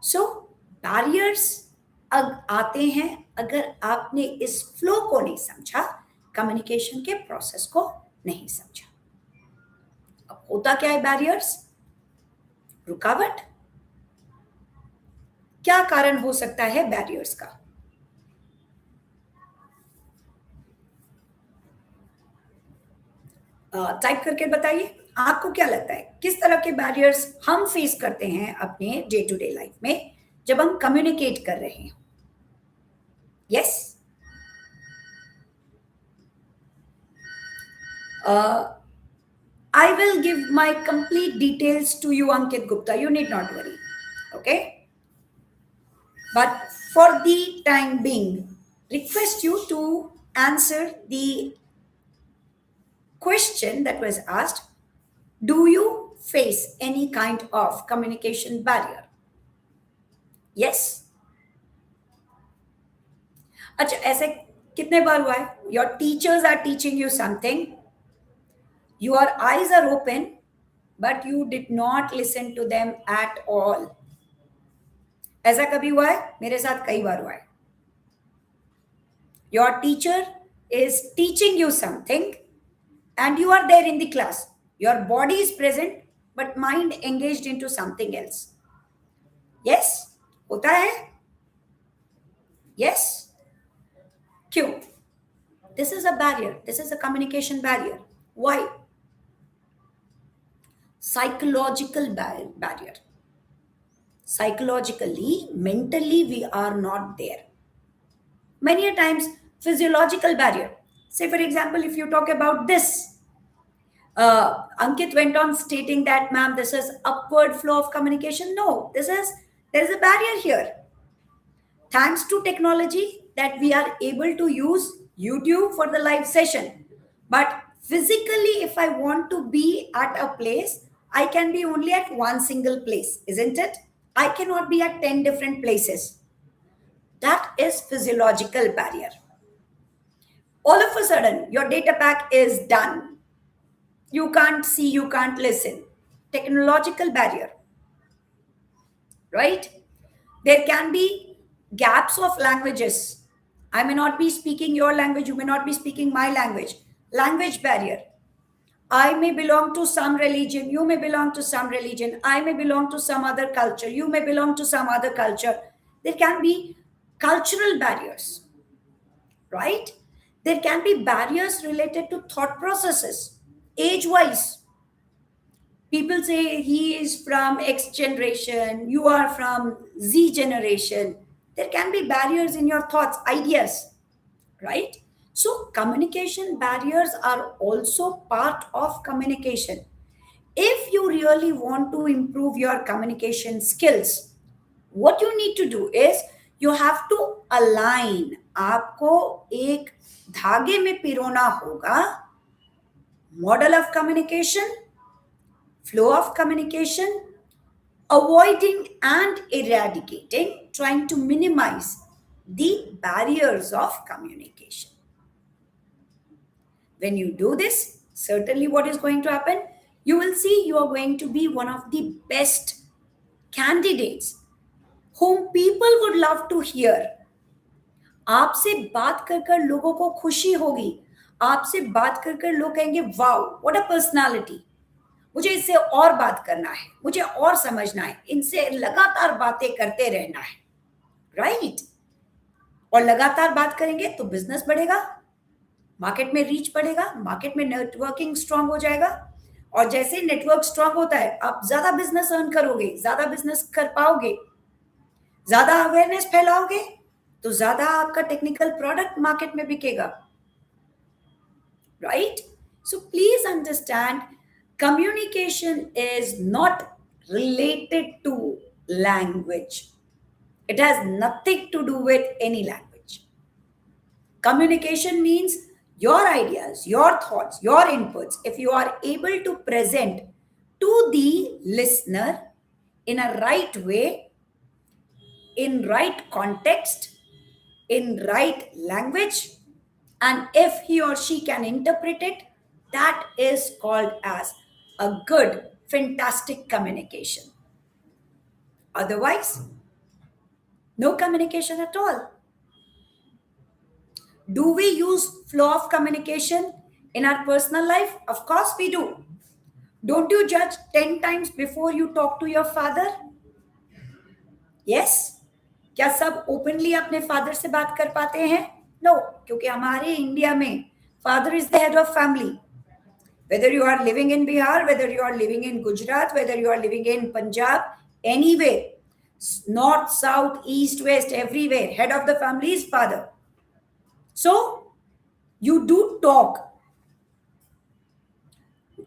So barriers आते हैं अगर आपने इस flow को नहीं समझा, communication के process को नहीं समझा. अब होता क्या है बैरियर्स? रुकावट. क्या कारण हो सकता है बैरियर्स का? टाइप करके बताइए, आपको क्या लगता है किस तरह के बैरियर्स हम फेस करते हैं अपने डे टू डे लाइफ में जब हम कम्युनिकेट कर रहे हैं? Yes, I will give my complete details to you, Ankit Gupta. You need not worry. Okay? But for the time being, request you to answer the question that was asked. Do you face any kind of communication barrier? Yes. अच्छा, ऐसे कितने बार हुआ है? Your teachers are teaching you something. Your eyes are open, but you did not listen to them at all. ऐसा कभी हुआ है? मेरे साथ कई बार हुआ है. Your teacher is teaching you something and you are there in the class. Your body is present but mind engaged into something else. Yes? होता है? Yes? क्यों? This is a barrier. This is a communication barrier. Why? Psychological barrier. Psychologically, mentally, we are not there. Many a times, physiological barrier. Say, for example, if you talk about this, Ankit went on stating that, ma'am, this is upward flow of communication. No, there is a barrier here. Thanks to technology that we are able to use YouTube for the live session. But physically, if I want to be at a place, I can be only at one single place, isn't it? I cannot be at 10 different places. That is physiological barrier. All of a sudden, your data pack is done. You can't see, you can't listen. Technological barrier, right? There can be gaps of languages. I may not be speaking your language, you may not be speaking my language. Language barrier. I may belong to some religion, you may belong to some religion. I may belong to some other culture, you may belong to some other culture. There can be cultural barriers, right? There can be barriers related to thought processes, age wise. People say he is from X generation, you are from Z generation. There can be barriers in your thoughts, ideas, right? So, communication barriers are also part of communication. If you really want to improve your communication skills, what you need to do is you have to align. आपको एक धागे में पिरोना होगा model of communication, flow of communication, avoiding and eradicating, trying to minimize the barriers of communication. When you do this, certainly what is going to happen? You will see you are going to be one of the best candidates whom people would love to hear. आपसे बात कर कर लोगों को खुशी होगी. आपसे बात कर कर लोग कहेंगे वाओ व्हाट अ पर्सनालिटी, मुझे इससे और बात करना है, मुझे और समझना है, इनसे लगातार बातें करते रहना है, राइट? और लगातार बात करेंगे तो बिजनेस बढ़ेगा, मार्केट में रीच बढ़ेगा, मार्केट में नेटवर्किंग स्ट्रांग हो जाएगा. और जैसे नेटवर्क स्ट्रांग होता है आप ज्यादा बिजनेस अर्न करोगे, ज्यादा बिजनेस कर पाओगे, ज्यादा अवेयरनेस फैलाओगे तो ज्यादा आपका टेक्निकल प्रोडक्ट मार्केट में बिकेगा, right? So please understand, communication is not related to language. It has nothing to do with any language. Communication means your ideas, your thoughts, your inputs, if you are able to present to the listener in a right way, in right context, in right language, and if he or she can interpret it, that is called as a good, fantastic communication. Otherwise, no communication at all. Do we use flow of communication in our personal life? Of course we do. Don't you judge 10 times before you talk to your father? Yes? क्या सब openly अपने father से बात कर पाते हैं? No, क्योंकि हमारे इंडिया में father is the head of family. Whether you are living in Bihar, whether you are living in Gujarat, whether you are living in Punjab, anywhere, north, south, east, west, everywhere, head of the family is father. So you do talk.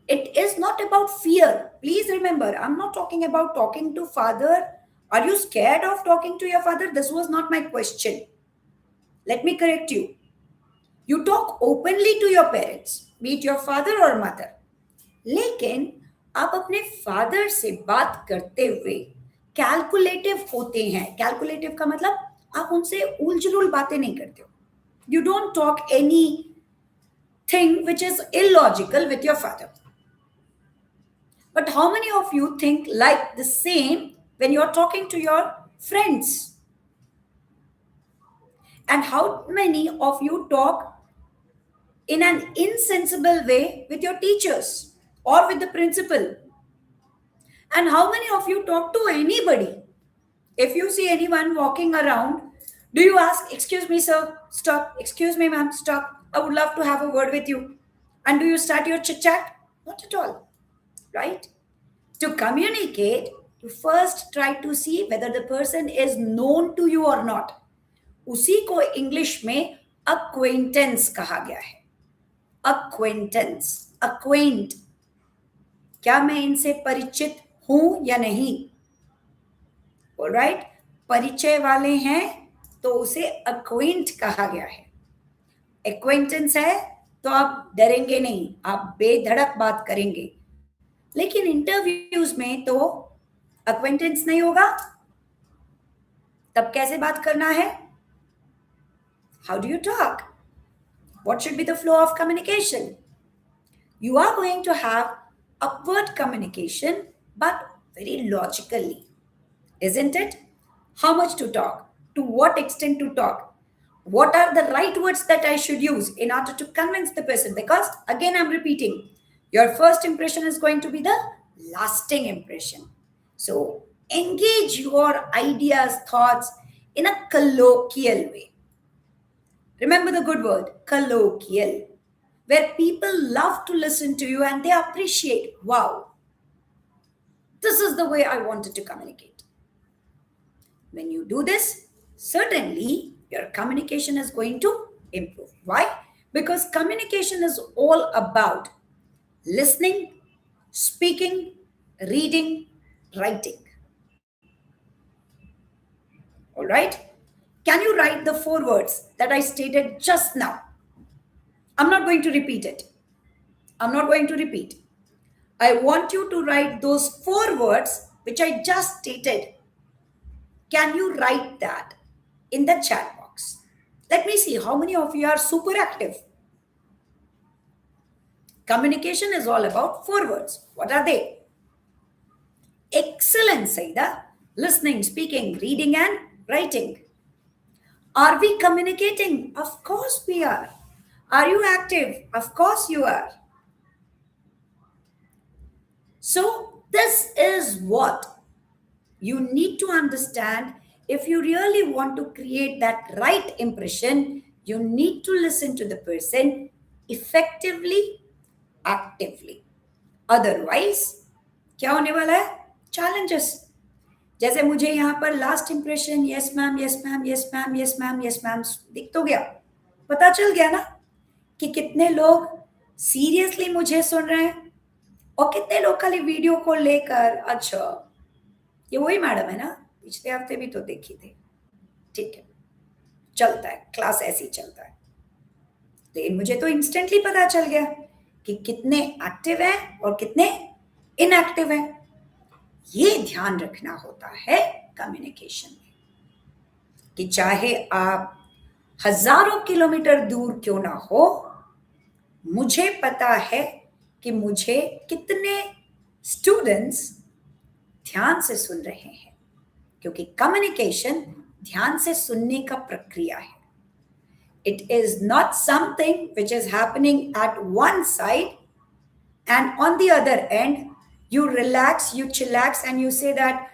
It is not about fear. Please remember, I'm not talking about talking to father. Are you scared of talking to your father? This was not my question. Let me correct you. You talk openly to your parents, be it your father or mother. लेकिन आप अपने father से बात करते हुए calculative होते हैं. Calculative का मतलब आप उनसे उलझुल बातें नहीं करते हो. You don't talk anything which is illogical with your father. But how many of you think like the same when you're talking to your friends? And how many of you talk in an insensible way with your teachers or with the principal? And how many of you talk to anybody? If you see anyone walking around, do you ask, "Excuse me, sir, stop. Excuse me, ma'am, stop. I would love to have a word with you." And do you start your chit chat? Not at all, right? To communicate, you first try to see whether the person is known to you or not. उसी को English में acquaintance कहा गया है. Acquaintance, acquaint. क्या मैं इनसे परिचित हूं या नहीं? ऑलराइट, परिचय वाले हैं तो उसे acquaint कहा गया है. Acquaintance है तो आप डरेंगे नहीं, आप बेधड़क बात करेंगे. लेकिन इंटरव्यूज में तो acquaintance नहीं होगा. तब कैसे बात करना है? How do you talk? What should be the flow of communication? You are going to have upward communication, but very logically. Isn't it? How much to talk? To what extent to talk? What are the right words that I should use in order to convince the person? Because again, I'm repeating, your first impression is going to be the lasting impression. So engage your ideas, thoughts in a colloquial way. Remember the good word, colloquial, where people love to listen to you and they appreciate, wow, this is the way I wanted to communicate. When you do this, certainly your communication is going to improve. Why? Because communication is all about listening, speaking, reading, writing. All right? Can you write the 4 words that I stated just now? I'm not going to repeat it. I'm not going to repeat. I want you to write those 4 words which I just stated. Can you write that in the chat box? Let me see how many of you are super active. Communication is all about 4 words. What are they? Excellent, Saida. Listening, speaking, reading, and writing. Are we communicating? Of course we are. Are you active? Of course you are. So this is what you need to understand. If you really want to create that right impression, you need to listen to the person effectively, actively. Otherwise, क्या होने वाला है? Challenges. जैसे मुझे यहाँ पर last impression yes ma'am, yes ma'am, yes ma'am, yes ma'am, yes ma'am दिख तो गया, पता चल गया ना कि कितने लोग सीरियसली मुझे सुन रहे हैं और कितने लोग खाली वीडियो को लेकर, अच्छा ये वही मैडम है ना, पिछले हफ्ते भी तो देखी थी, ठीक है, चलता है, क्लास ऐसे ही चलता है. लेकिन मुझे तो इंस्टेंटली पता चल गया कि कितने एक्टिव हैं और कितने इनएक्टिव हैं. ये ध्यान रखना होता है कम्युनिकेशन में कि चाहे आप हजारों किलोमीटर दूर क्यों ना हो, मुझे पता है कि मुझे कितने स्टूडेंट्स ध्यान से सुन रहे हैं, क्योंकि कम्युनिकेशन ध्यान से सुनने का प्रक्रिया है. It is not something which is happening at one side and on the other end you relax, you chillax, and you say that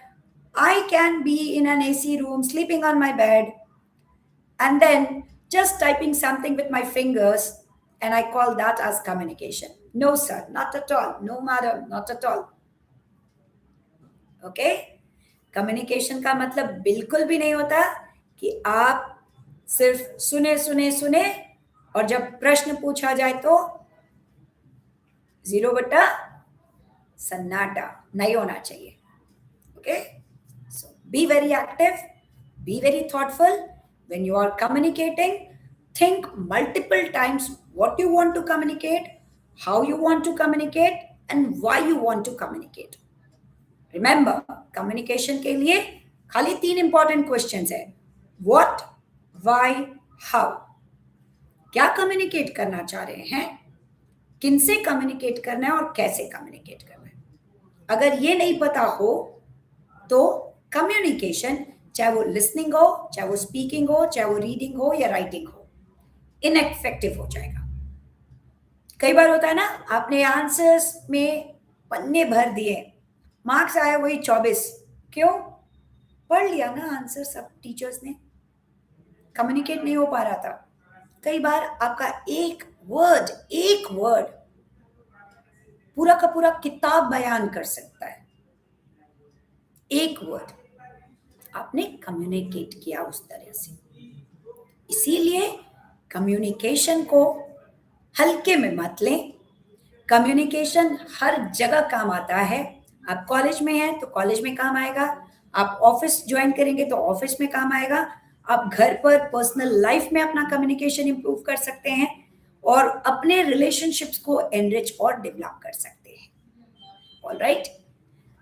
I can be in an AC room, sleeping on my bed, and then just typing something with my fingers, and I call that as communication. No, sir, not at all. No, madam, not at all. Okay? Communication का मतलब बिल्कुल भी नहीं होता कि आप सिर्फ सुने सुने सुने और जब प्रश्न पूछा जाए तो 0 बटा सन्नाटा नहीं होना चाहिए. Okay? So be very active, be very thoughtful when you are communicating. Think multiple times what you want to communicate, how you want to communicate, and why you want to communicate. Remember, communication के लिए खाली 3 important questions है. What, why, how. क्या communicate करना चाह रहे हैं, किनसे communicate करना है और कैसे communicate करना है. अगर ये नहीं पता हो तो कम्युनिकेशन, चाहे वो लिसनिंग हो, चाहे वो स्पीकिंग हो, चाहे वो रीडिंग हो या राइटिंग हो, इनएफेक्टिव हो जाएगा. कई बार होता है ना, आपने आंसर्स में पन्ने भर दिए, मार्क्स आया वही 24. क्यों? पढ़ लिया ना आंसर सब टीचर्स ने, कम्युनिकेट नहीं हो पा रहा था. कई बार आपका एक वर्ड पूरा का पूरा किताब बयान कर सकता है. एक वर्ड आपने कम्युनिकेट किया उस तरह से. इसीलिए कम्युनिकेशन को हल्के में मत लें. कम्युनिकेशन हर जगह काम आता है. आप कॉलेज में हैं तो कॉलेज में काम आएगा, आप ऑफिस ज्वाइन करेंगे तो ऑफिस में काम आएगा, आप घर पर पर्सनल लाइफ में अपना कम्युनिकेशन इंप्रूव कर सकते हैं और अपने रिलेशनशिप्स को एनरिच और डेवलप कर सकते हैं. ऑलराइट,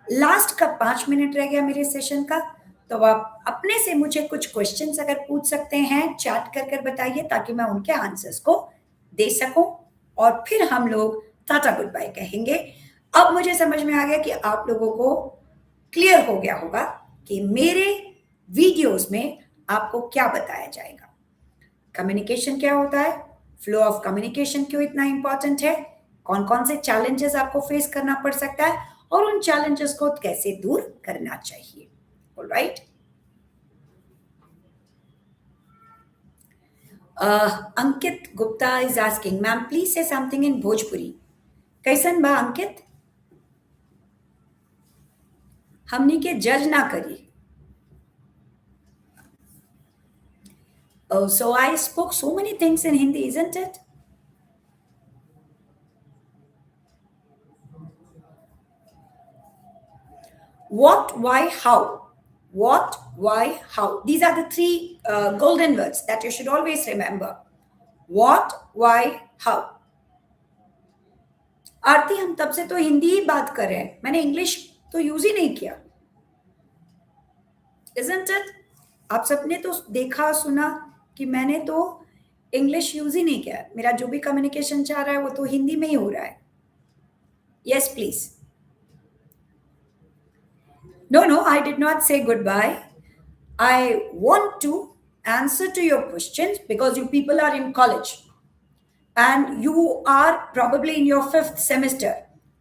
लास्ट का 5 मिनट रह गया मेरे सेशन का, तो आप अपने से मुझे कुछ क्वेश्चंस अगर पूछ सकते हैं, चैट कर बताइए ताकि मैं उनके आंसर्स को दे सकूं और फिर हम लोग टाटा गुड बाय कहेंगे. अब मुझे समझ में आ गया कि आप लोगों को क्लियर हो गया होगा कि मेरे वीडियोस में आपको क्या बताया जाएगा, कम्युनिकेशन क्या होता है, फ्लो ऑफ कम्युनिकेशन क्यों इतना इंपॉर्टेंट है, कौन कौन से चैलेंजेस आपको फेस करना पड़ सकता है और उन चैलेंजेस को कैसे दूर करना चाहिए. Alright, Ankit Gupta is asking, ma'am please से समथिंग इन भोजपुरी. कैसन बा अंकित? हमनी के जज ना करी. Oh, so I spoke so many things in Hindi, isn't it? What, why, how. What, why, how. These are the 3 golden words that you should always remember. What, why, how. आरती, हम तब से तो हिंदी ही बात कर रहे हैं, मैंने इंग्लिश तो यूज ही नहीं किया. Isn't it? आप सबने तो देखा सुना कि मैंने तो इंग्लिश यूज ही नहीं किया. मेरा जो भी कम्युनिकेशन चाह रहा है वो तो हिंदी में ही हो रहा है. Yes, please. No, I did not say goodbye. I want to answer to your questions because you people are in college and you are probably in your 5th semester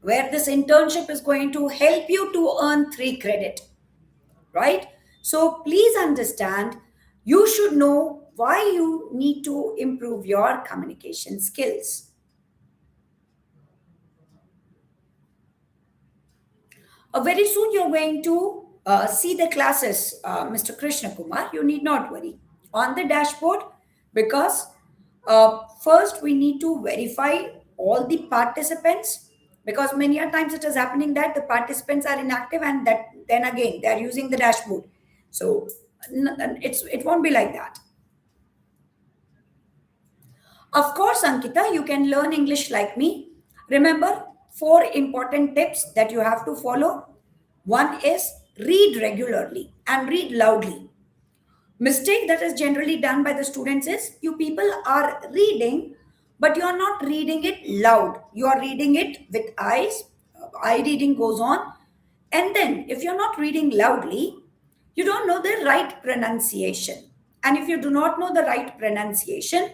where this internship is going to help you to earn 3 credit, right? So please understand, you should know why you need to improve your communication skills. Very soon you're going to see the classes, Mr. Krishna Kumar. You need not worry on the dashboard because first we need to verify all the participants, because many a times it is happening that the participants are inactive and that then again they are using the dashboard. So it won't be like that. Of course, Ankita, you can learn English like me. Remember, 4 important tips that you have to follow. One is read regularly and read loudly. Mistake that is generally done by the students is you people are reading, but you are not reading it loud. You are reading it with eyes. Eye reading goes on. And then if you're not reading loudly, you don't know the right pronunciation. And if you do not know the right pronunciation,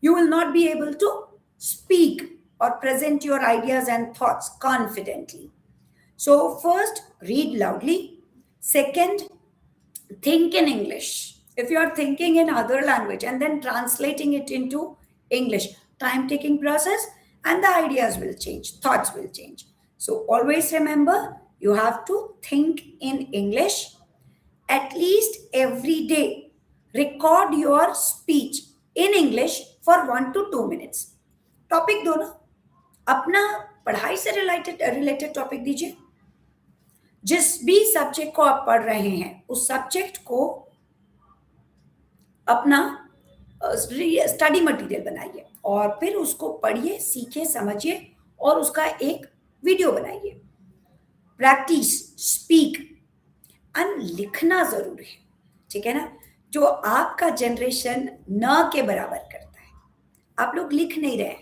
you will not be able to speak or present your ideas and thoughts confidently. So, first, read loudly. Second, think in English. If you are thinking in other language and then translating it into English, time taking process. and the ideas will change, thoughts will change. So always remember, you have to think in English at least every day. Record your speech in English for 1 to 2 minutes. Topic दो ना, अपना पढ़ाई से related topic दीजिए. जिस भी subject को आप पढ़ रहे हैं उस सब्जेक्ट को अपना स्टडी मटेरियल बनाइए और फिर उसको पढ़िए, सीखिए, समझिए और उसका एक वीडियो बनाइए. प्रैक्टिस, स्पीक एंड लिखना जरूर है, ठीक है ना. जो आपका जनरेशन न के बराबर करता है, आप लोग लिख नहीं रहे.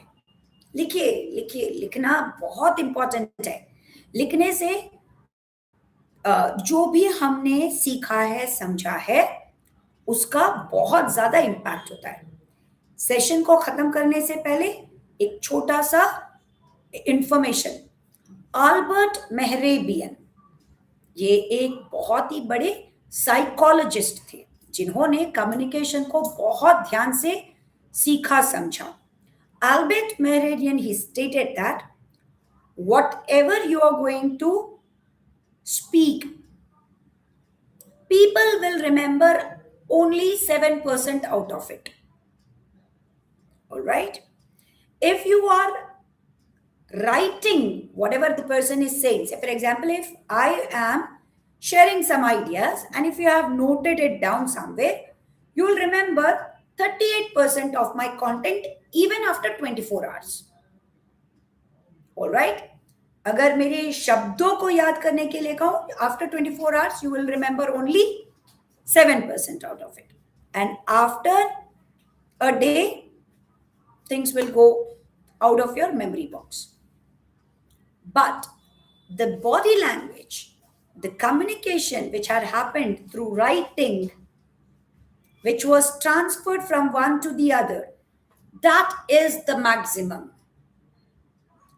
लिखिए लिखिए, लिखना बहुत इंपॉर्टेंट है. लिखने से जो भी हमने सीखा है, समझा है, उसका बहुत ज्यादा इम्पैक्ट होता है. सेशन को खत्म करने से पहले एक छोटा सा इंफॉर्मेशन. अल्बर्ट मेहरेबियन, ये एक बहुत ही बड़े साइकोलॉजिस्ट थे जिन्होंने कम्युनिकेशन को बहुत ध्यान से सीखा, समझा. Albert Mehrabian, he stated that whatever you are going to speak, people will remember only 7% out of it. All right? If you are writing whatever the person is saying, say for example, if I am sharing some ideas and if you have noted it down somewhere, you will remember 38% of my content even after 24 hours. All right? अगर मेरे शब्दों को याद करने के लिए कहूं, after 24 hours you will remember only 7% out of it. And after a day, things will go out of your memory box. But the body language, the communication which had happened through writing, which was transferred from one to the other, that is the maximum.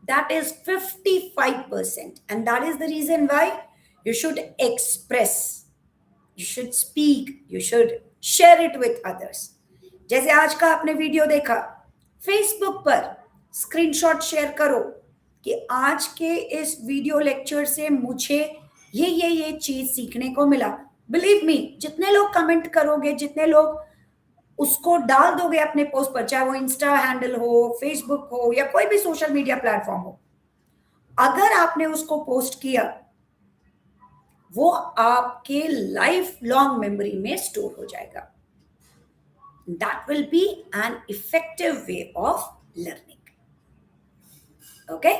That is 55%. And that is the reason why you should express, you should speak, you should share it with others. जैसे आज का आपने video देखा, Facebook पर screenshot share करो कि आज के इस वीडियो लेक्चर से मुझे ये चीज सीखने को मिला. बिलीव मी, जितने लोग कमेंट करोगे, जितने लोग उसको डाल दोगे अपने पोस्ट पर, चाहे वो इंस्टा हैंडल हो, फेसबुक हो या कोई भी सोशल मीडिया प्लेटफॉर्म हो, अगर आपने उसको पोस्ट किया, वो आपके लाइफ लॉन्ग मेमोरी में स्टोर हो जाएगा. That will be an effective way of learning. Okay.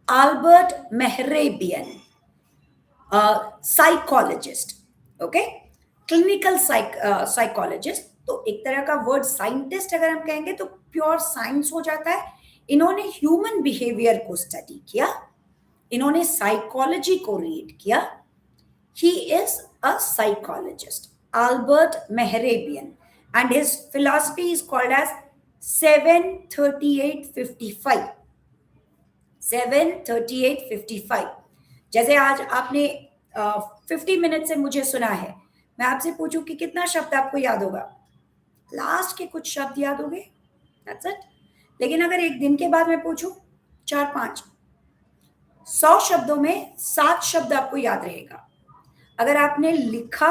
Albert Mehrabian, psychologist, okay, clinical psychologist. तो एक तरह का वर्ड साइंटिस्ट अगर हम कहेंगे तो प्योर साइंस हो जाता है. इन्होंने ह्यूमन बिहेवियर को स्टडी किया, इन्होंने साइकोलॉजी को रीड किया. He is a psychologist, Albert Mehrabian, and his philosophy is called as 73855. 73855. जैसे आज आपने 50 मिनट से मुझे सुना है, मैं आपसे पूछूं कि कितना शब्द आपको याद होगा, लास्ट के कुछ शब्द याद होंगे, दैट्स इट. लेकिन अगर एक दिन के बाद मैं पूछूं 4-5, 100 शब्दों में 7 शब्द आपको याद रहेगा. अगर आपने लिखा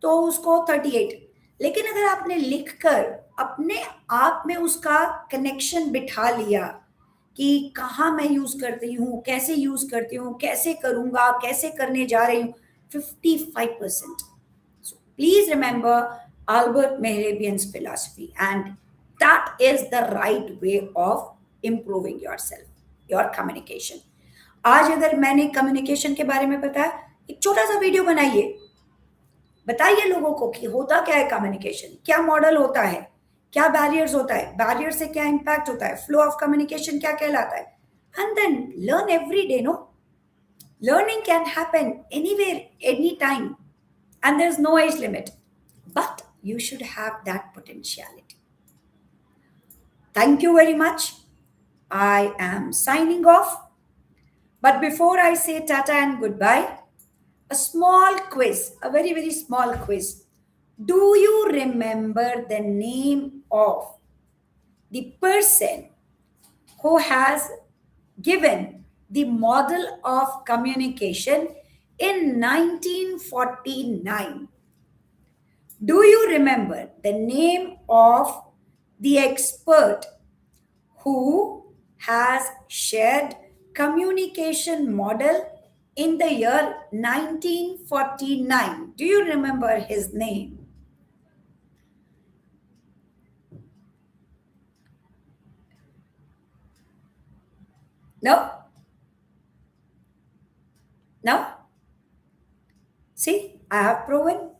तो उसको 38, लेकिन अगर आपने लिखकर अपने आप में उसका कनेक्शन बिठा लिया कि कहाँ मैं यूज करती हूँ, कैसे यूज करती हूँ, कैसे करूंगा, कैसे करने जा रही हूँ, 55%. So please remember Albert Mehrabian's philosophy, and that is the right way of improving yourself, your communication. आज अगर मैंने कम्युनिकेशन के बारे में बताया, एक छोटा सा वीडियो बनाइए, बताइए लोगों को कि होता क्या है कम्युनिकेशन, क्या मॉडल होता है, क्या बैरियर्स होता है, बैरियर से क्या इंपैक्ट होता है, फ्लो ऑफ कम्युनिकेशन क्या कहलाता है. And then learn every day. No, learning can happen anywhere, any time, and there is no age limit, but you should have that potentiality. Thank you very much. I am signing off. But before I say tata and goodbye, a small quiz, a very, very small quiz. Do you remember the name of the person who has given the model of communication in 1949. Do you remember the name of the expert who has shared communication model in the year 1949? Do you remember his name? No? No? See, I have proven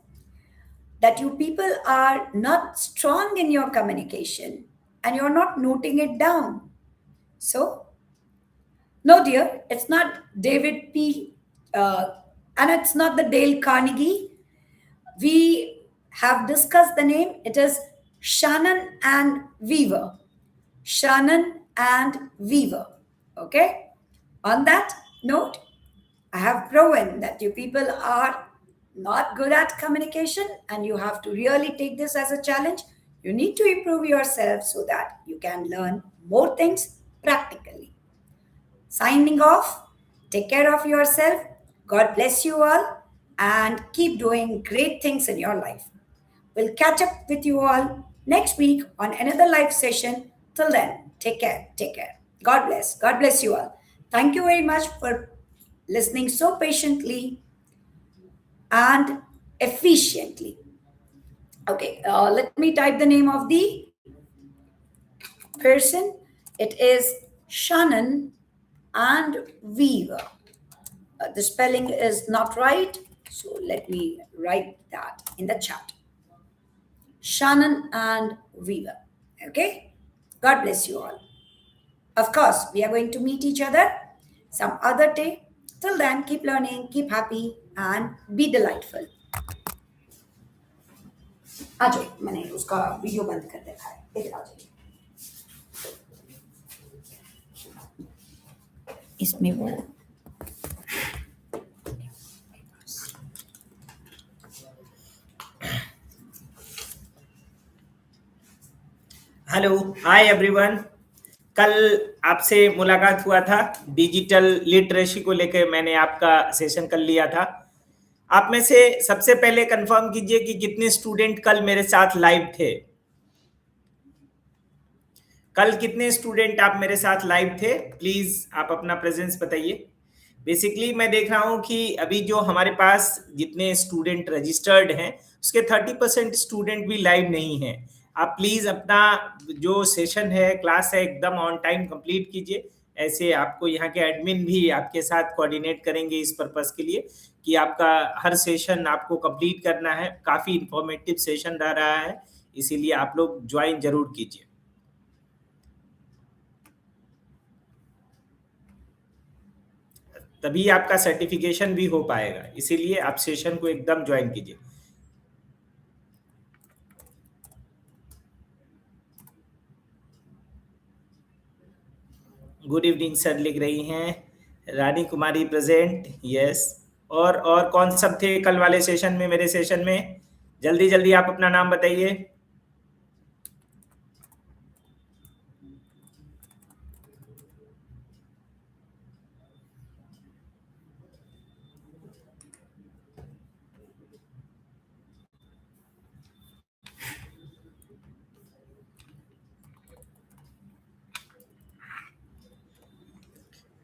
that you people are not strong in your communication and you're not noting it down. So, no, dear, it's not David P. And it's not the Dale Carnegie. We have discussed the name. It is Shannon and Weaver. Shannon and Weaver. Okay? On that note, I have proven that you people are not good at communication and you have to really take this as a challenge. You need to improve yourself so that you can learn more things practically. Signing off, take care of yourself. God bless you all and keep doing great things in your life. We'll catch up with you all next week on another live session. Till then, take care. Take care. God bless. God bless you all. Thank you very much for listening so patiently and efficiently. Okay, let me type the name of the person. It is Shannon and Weaver. The spelling is not right, so let me write that in the chat. Shannon and Weaver. Okay? God bless you all. Of course, we are going to meet each other some other day. Till then, keep learning, keep happy, and be delightful. आ जाइए मैंने उसका video बंद कर देखा है इधर आ जाइए इसमें वो हेलो हाय एवरीवन। कल आपसे मुलाकात हुआ था, डिजिटल लिटरेसी को लेकर मैंने आपका सेशन कर लिया था। आप में से सबसे पहले कंफर्म कीजिए कि कितने स्टूडेंट कल मेरे साथ लाइव थे। कल कितने स्टूडेंट आप मेरे साथ लाइव थे, प्लीज आप अपना प्रेजेंस बताइए। बेसिकली मैं देख रहा हूं कि अभी जो हमारे पास जितने स्टूडेंट रजिस्टर्ड हैं उसके 30% स्टूडेंट भी लाइव नहीं हैं। आप प्लीज अपना जो सेशन है, क्लास है, एकदम ऑन टाइम कंप्लीट कीजिए। ऐसे आपको यहाँ के एडमिन भी आपके साथ कोऑर्डिनेट करेंगे इस पर्पस के लिए कि आपका हर सेशन आपको कंप्लीट करना है। काफी इंफॉर्मेटिव सेशन रह रहा है, इसीलिए आप लोग ज्वाइन जरूर कीजिए। तभी आपका सर्टिफिकेशन भी हो पाएगा, इसीलिए आप सेशन को एकदम ज्वाइन कीजिए। गुड इवनिंग सर लिख रही हैं रानी कुमारी प्रेजेंट, यस। और कौन सब थे कल वाले सेशन में, मेरे सेशन में? जल्दी जल्दी आप अपना नाम बताइए।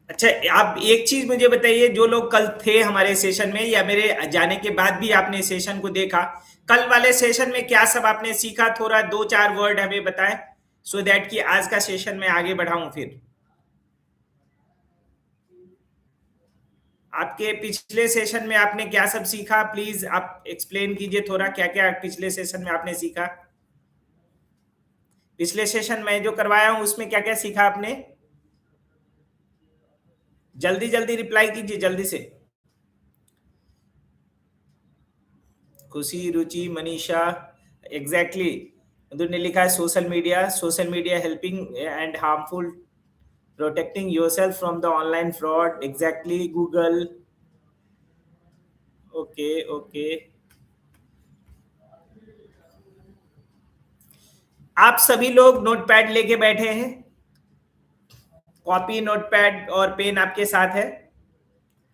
अच्छा, आप एक चीज मुझे बताइए, जो लोग कल थे हमारे सेशन में या मेरे जाने के बाद भी आपने सेशन को देखा, कल वाले सेशन में क्या सब आपने सीखा? थोड़ा 2-4 वर्ड हमें बताएं सो दैट कि आज का सेशन में आगे बढ़ाऊं। फिर आपके पिछले सेशन में आपने क्या सब सीखा, प्लीज आप एक्सप्लेन कीजिए थोड़ा, क्या क्या पिछले सेशन में आपने सीखा। पिछले सेशन में जो करवाया हूं उसमें क्या क्या सीखा आपने? जल्दी जल्दी रिप्लाई कीजिए, जल्दी से। खुशी, रुचि, मनीषा, एग्जैक्टली। मधुर ने लिखा है social media helping and harmful, protecting yourself from the online fraud, exactly. Google, okay okay. आप सभी लोग नोटपैड लेके बैठे हैं? कॉपी, नोटपैड और पेन आपके साथ है?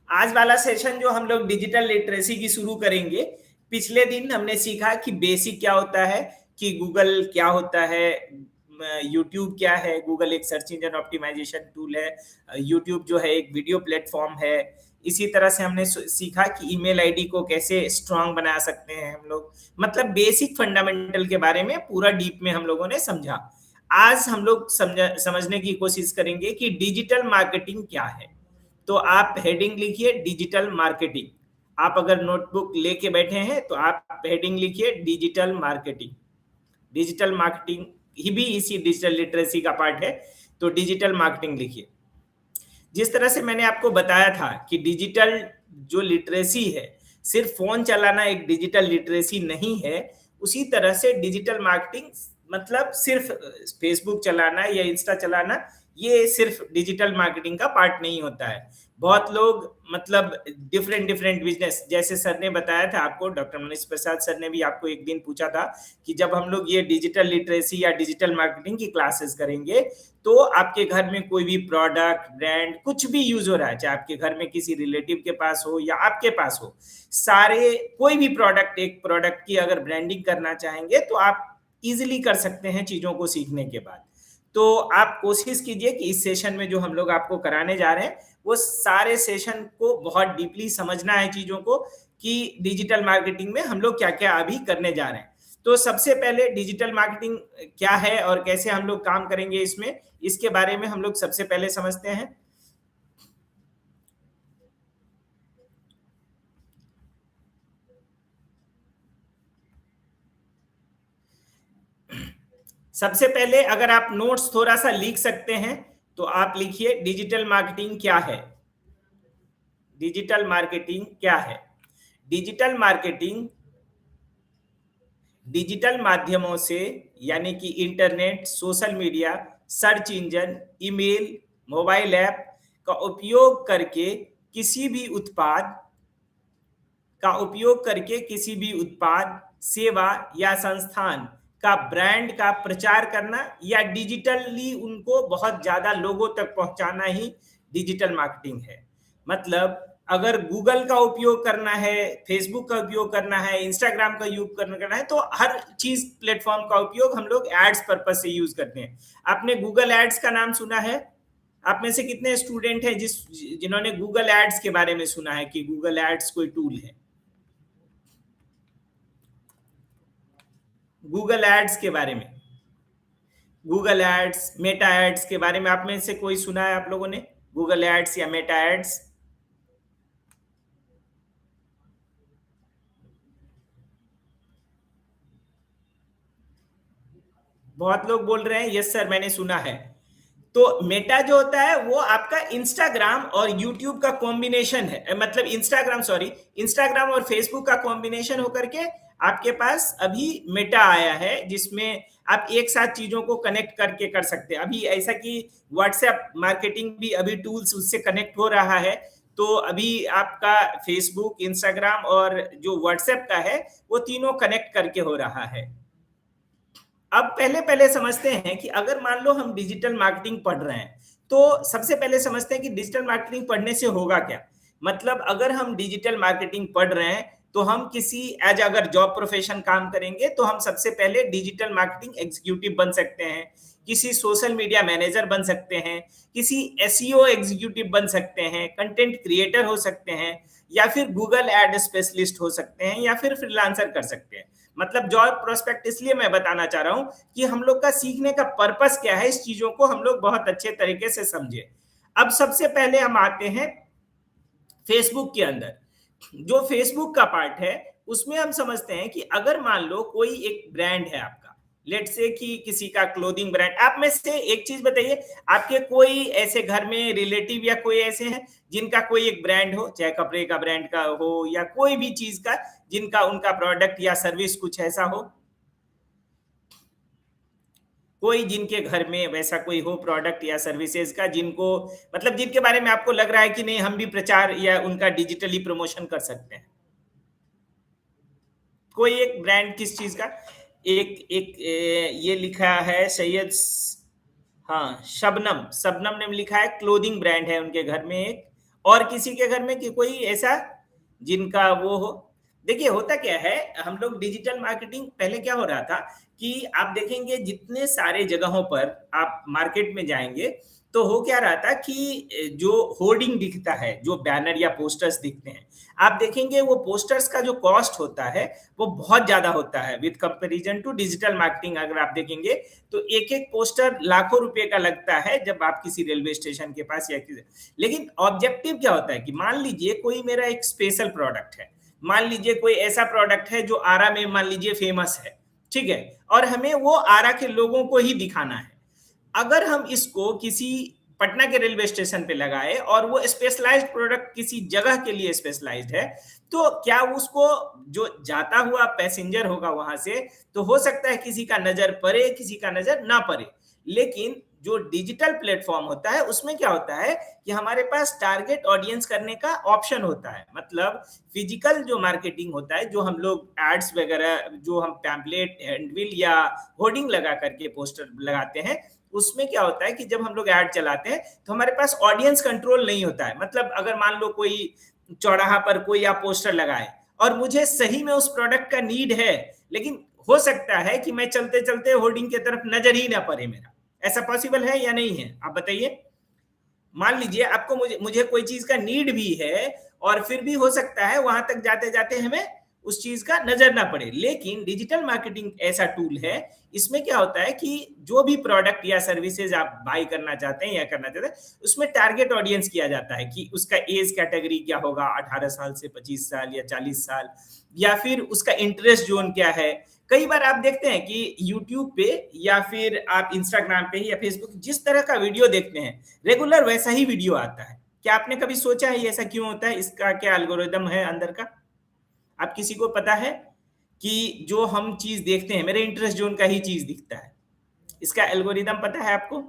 आज वाला सेशन जो हम लोग डिजिटल लिटरेसी की शुरू करेंगे, पिछले दिन हमने सीखा कि बेसिक क्या होता है, कि गूगल क्या होता है, यूट्यूब क्या है। गूगल एक सर्च इंजन ऑप्टिमाइजेशन टूल है, यूट्यूब जो है एक वीडियो प्लेटफॉर्म है। इसी तरह से हमने सीखा कि ईमेल आईडी को कैसे स्ट्रांग बना सकते हैं हम लोग। मतलब बेसिक फंडामेंटल के बारे में पूरा डीप में हम लोगों ने समझा। आज हम लोग समझने की कोशिश करेंगे कि डिजिटल मार्केटिंग क्या है। तो आप हेडिंग लिखिए डिजिटल मार्केटिंग। आप अगर नोटबुक लेके बैठे हैं तो आप हेडिंग लिखिए डिजिटल मार्केटिंग। डिजिटल मार्केटिंग ही भी इसी डिजिटल लिटरेसी का पार्ट है, तो डिजिटल मार्केटिंग लिखिए। जिस तरह से मैंने आपको बताया था कि डिजिटल जो लिटरेसी है, सिर्फ फोन चलाना एक डिजिटल लिटरेसी नहीं है, उसी तरह से डिजिटल मार्केटिंग मतलब सिर्फ फेसबुक चलाना या इंस्टा चलाना, ये सिर्फ डिजिटल मार्केटिंग का पार्ट नहीं होता है। बहुत लोग मतलब डिफरेंट डिफरेंट बिजनेस, जैसे सर ने बताया था आपको, डॉक्टर मनीष प्रसाद सर ने भी आपको एक दिन पूछा था कि जब हम लोग ये डिजिटल लिटरेसी या डिजिटल मार्केटिंग की क्लासेस करेंगे तो आपके घर में कोई भी प्रोडक्ट, ब्रांड, कुछ भी यूज हो रहा है, चाहे आपके घर में किसी रिलेटिव के पास हो या आपके पास हो, सारे कोई भी प्रोडक्ट, एक प्रोडक्ट की अगर ब्रांडिंग करना चाहेंगे तो आप इजिली कर सकते हैं चीजों को सीखने के बाद। तो आप कोशिश कीजिए कि इस सेशन में जो हम लोग आपको कराने जा रहे हैं, वो सारे सेशन को बहुत डीपली समझना है चीजों को, कि डिजिटल मार्केटिंग में हम लोग क्या क्या अभी करने जा रहे हैं। तो सबसे पहले डिजिटल मार्केटिंग क्या है और कैसे हम लोग काम करेंगे इसमें, इसके बारे में हम लोग सबसे पहले समझते हैं। सबसे पहले अगर आप नोट्स थोड़ा सा लिख सकते हैं तो आप लिखिए डिजिटल मार्केटिंग क्या है। डिजिटल मार्केटिंग क्या है? डिजिटल मार्केटिंग डिजिटल माध्यमों से, यानी कि internet, social media, search engine, email, mobile app का उपयोग करके किसी भी उत्पाद किसी भी उत्पाद, सेवा या संस्थान का ब्रांड का प्रचार करना या डिजिटली उनको बहुत ज्यादा लोगों तक पहुंचाना ही डिजिटल मार्केटिंग है। मतलब अगर गूगल का उपयोग करना है, फेसबुक का उपयोग करना है, इंस्टाग्राम का उपयोग करना है, तो हर चीज प्लेटफॉर्म का उपयोग हम लोग एड्स पर्पस से यूज करते हैं। आपने गूगल एड्स का नाम सुना है? आप में से कितने स्टूडेंट हैं जिन्होंने गूगल एड्स के बारे में सुना है कि गूगल एड्स कोई टूल है? गूगल एड्स के बारे में, गूगल एड्स, मेटा एड्स के बारे में आप में से कोई सुना है आप लोगों ने? गूगल एड्स या मेटा एड्स? बहुत लोग बोल रहे हैं यस सर मैंने सुना है। तो मेटा जो होता है वो आपका इंस्टाग्राम और यूट्यूब का कॉम्बिनेशन है, मतलब इंस्टाग्राम और फेसबुक का कॉम्बिनेशन होकर के आपके पास अभी मेटा आया है, जिसमें आप एक साथ चीजों को कनेक्ट करके कर सकते हैं। अभी ऐसा कि व्हाट्सएप मार्केटिंग भी अभी टूल्स उससे कनेक्ट हो रहा है, तो अभी आपका फेसबुक, इंस्टाग्राम और जो व्हाट्सएप का है वो तीनों कनेक्ट करके हो रहा है। अब पहले पहले समझते हैं कि अगर मान लो हम डिजिटल मार्केटिंग पढ़ रहे हैं, तो सबसे पहले समझते हैं कि डिजिटल मार्केटिंग पढ़ने से होगा क्या। मतलब अगर हम डिजिटल मार्केटिंग पढ़ रहे हैं तो हम किसी एज अगर जॉब प्रोफेशन काम करेंगे तो हम सबसे पहले डिजिटल मार्केटिंग एग्जीक्यूटिव बन सकते हैं, किसी सोशल मीडिया मैनेजर बन सकते हैं, किसी एसईओ एग्जीक्यूटिव बन सकते हैं, कंटेंट क्रिएटर हो सकते हैं, या फिर गूगल एड स्पेशलिस्ट हो सकते हैं, या फिर फ्रीलांसर कर सकते हैं। मतलब जॉब प्रोस्पेक्ट इसलिए मैं बताना चाह रहा हूं कि हम लोग का सीखने का पर्पस क्या है, इस चीजों को हम लोग बहुत अच्छे तरीके से समझे। अब सबसे पहले हम आते हैं फेसबुक के अंदर। जो फेसबुक का पार्ट है उसमें हम समझते हैं कि अगर मान लो कोई एक ब्रांड है आपका, लेट से कि किसी का क्लोथिंग ब्रांड, आप में से एक चीज बताइए, आपके कोई ऐसे घर में रिलेटिव या कोई ऐसे हैं जिनका कोई एक ब्रांड हो, चाहे कपड़े का ब्रांड का हो या कोई भी चीज का, जिनका उनका प्रोडक्ट या सर्विस कुछ ऐसा हो? कोई जिनके घर में वैसा कोई हो प्रोडक्ट या सर्विसेज का, जिनको मतलब जिनके बारे में आपको लग रहा है कि नहीं हम भी प्रचार या उनका डिजिटली प्रमोशन कर सकते हैं? कोई एक ब्रांड किस चीज का? एक एक ये लिखा है सैयद हाँ, शबनम, शबनम ने लिखा है क्लोथिंग ब्रांड है उनके घर में एक। और किसी के घर में कि कोई ऐसा जिनका वो हो? देखिए होता क्या है, हम लोग डिजिटल मार्केटिंग पहले क्या हो रहा था कि आप देखेंगे जितने सारे जगहों पर आप मार्केट में जाएँगे, तो हो क्या रहा था कि जो होर्डिंग दिखता है, जो बैनर या पोस्टर्स दिखते हैं, आप देखेंगे वो पोस्टर्स का जो कॉस्ट होता है, वो बहुत ज़्यादा होता है with comparison to digital marketing अगर आप देखेंगे तो एक-एक पोस्टर लाखों रुपए का लगता है जब आप किसी रेलवे स्टेशन के पास या किसी लेकिन ऑब्जेक्टिव क्या होता है कि मान लीजिए कोई मेरा एक स्पेशल प्रोडक्ट है, मान लीजिए कोई ऐसा प्रोडक्ट है जो आरा में मान लीजिए फेमस है, ठीक है? और हमें वो आरा के लोगों को ही दिखाना है। अगर हम इसको किसी पटना के रेलवे स्टेशन पे लगाए और वो स्पेशलाइज्ड प्रोडक्ट किसी जगह के लिए स्पेशलाइज्ड है, तो क्या उसको जो जाता हुआ पैसेंजर होगा वहां से, तो हो सकता है किसी का नजर पड़े, किसी का नजर ना पड़े। लेकिन जो डिजिटल प्लेटफॉर्म होता है उसमें क्या होता है कि हमारे पास टारगेट ऑडियंस करने का ऑप्शन होता है। मतलब फिजिकल जो मार्केटिंग होता है, जो हम लोग एड्स वगैरह जो हम पैम्पलेट हैंडबिल या होर्डिंग लगा करके पोस्टर लगाते हैं, उसमें क्या होता है कि जब हम लोग ऐड चलाते हैं तो हमारे पास ऑडियंस कंट्रोल नहीं होता है। मतलब अगर मान लो कोई चौराहा पर कोई आप पोस्टर लगाए और मुझे सही में उस प्रोडक्ट का नीड है, लेकिन हो सकता है कि मैं चलते चलते होर्डिंग की तरफ नजर ही ना पड़े मेरा। ऐसा पॉसिबल है या नहीं है, आप बताइए? मान लीजिए आपको मुझे मुझे कोई चीज का नीड भी है और फिर भी हो सकता है वहां तक जाते जाते हमें उस चीज का नजर ना पड़े। लेकिन डिजिटल मार्केटिंग ऐसा टूल है, इसमें क्या होता है कि जो भी प्रोडक्ट या सर्विसेज आप बाई करना चाहते हैं या करना चाहते हैं, उसमें टारगेट ऑडियंस किया जाता है कि उसका एज कैटेगरी क्या होगा, 18 साल से 25 साल या 40 साल, या फिर उसका इंटरेस्ट जोन क्या है। कई बार आप देखते हैं कि यूट्यूब पे या फिर आप इंस्टाग्राम पे या फेसबुक जिस तरह का वीडियो देखते हैं, रेगुलर वैसा ही वीडियो आता है। क्या आपने कभी सोचा है ऐसा क्यों होता है? इसका क्या एल्गोरिदम है अंदर का? आप किसी को पता है कि जो हम चीज देखते हैं मेरे इंटरेस्ट जोन का ही चीज दिखता है? इसका एल्गोरिदम पता है आपको?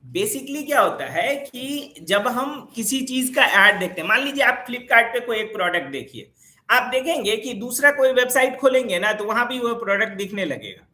बेसिकली क्या होता है कि जब हम किसी चीज का ऐड देखते हैं, मान लीजिए आप फ्लिपकार्ट पे कोई एक प्रोडक्ट देखिए, आप देखेंगे कि दूसरा कोई वेबसाइट खोलेंगे ना तो वहां भी वो प्रोडक्ट दिखने लगेगा।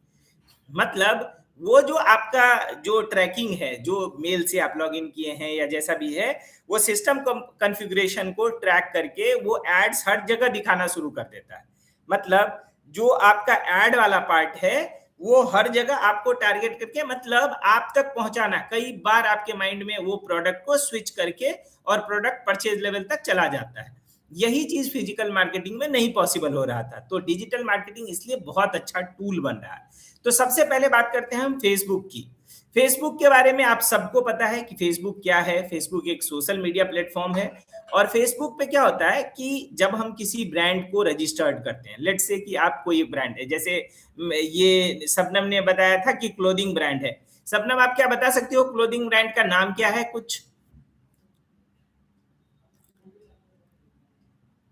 मतलब वो जो आपका जो ट्रैकिंग है, जो मेल से आप लॉग इन किए हैं या जैसा भी है, वो सिस्टम कॉन्फ़िगरेशन को ट्रैक करके वो एड्स हर जगह दिखाना शुरू कर देता है। मतलब जो आपका एड वाला पार्ट है, वो हर जगह आपको टारगेट करके मतलब आप तक पहुंचाना। कई बार आपके माइंड में वो प्रोडक्ट को स्विच करके और प्रोडक्ट परचेज लेवल तक चला जाता है। यही चीज फिजिकल मार्केटिंग में नहीं पॉसिबल हो रहा था, तो डिजिटल मार्केटिंग इसलिए बहुत अच्छा टूल बन रहा है। तो सबसे पहले बात करते हैं हम फेसबुक की। फेसबुक के बारे में आप सबको पता है कि फेसबुक क्या है। फेसबुक एक सोशल मीडिया प्लेटफॉर्म है और फेसबुक पे क्या होता है कि जब हम किसी ब्रांड को रजिस्टर्ड करते हैं, लेट्स से कि आप कोई ब्रांड है, जैसे ये शबनम ने बताया था कि क्लोथिंग ब्रांड है। शबनम आप क्या बता सकते हो क्लोथिंग ब्रांड का नाम क्या है? कुछ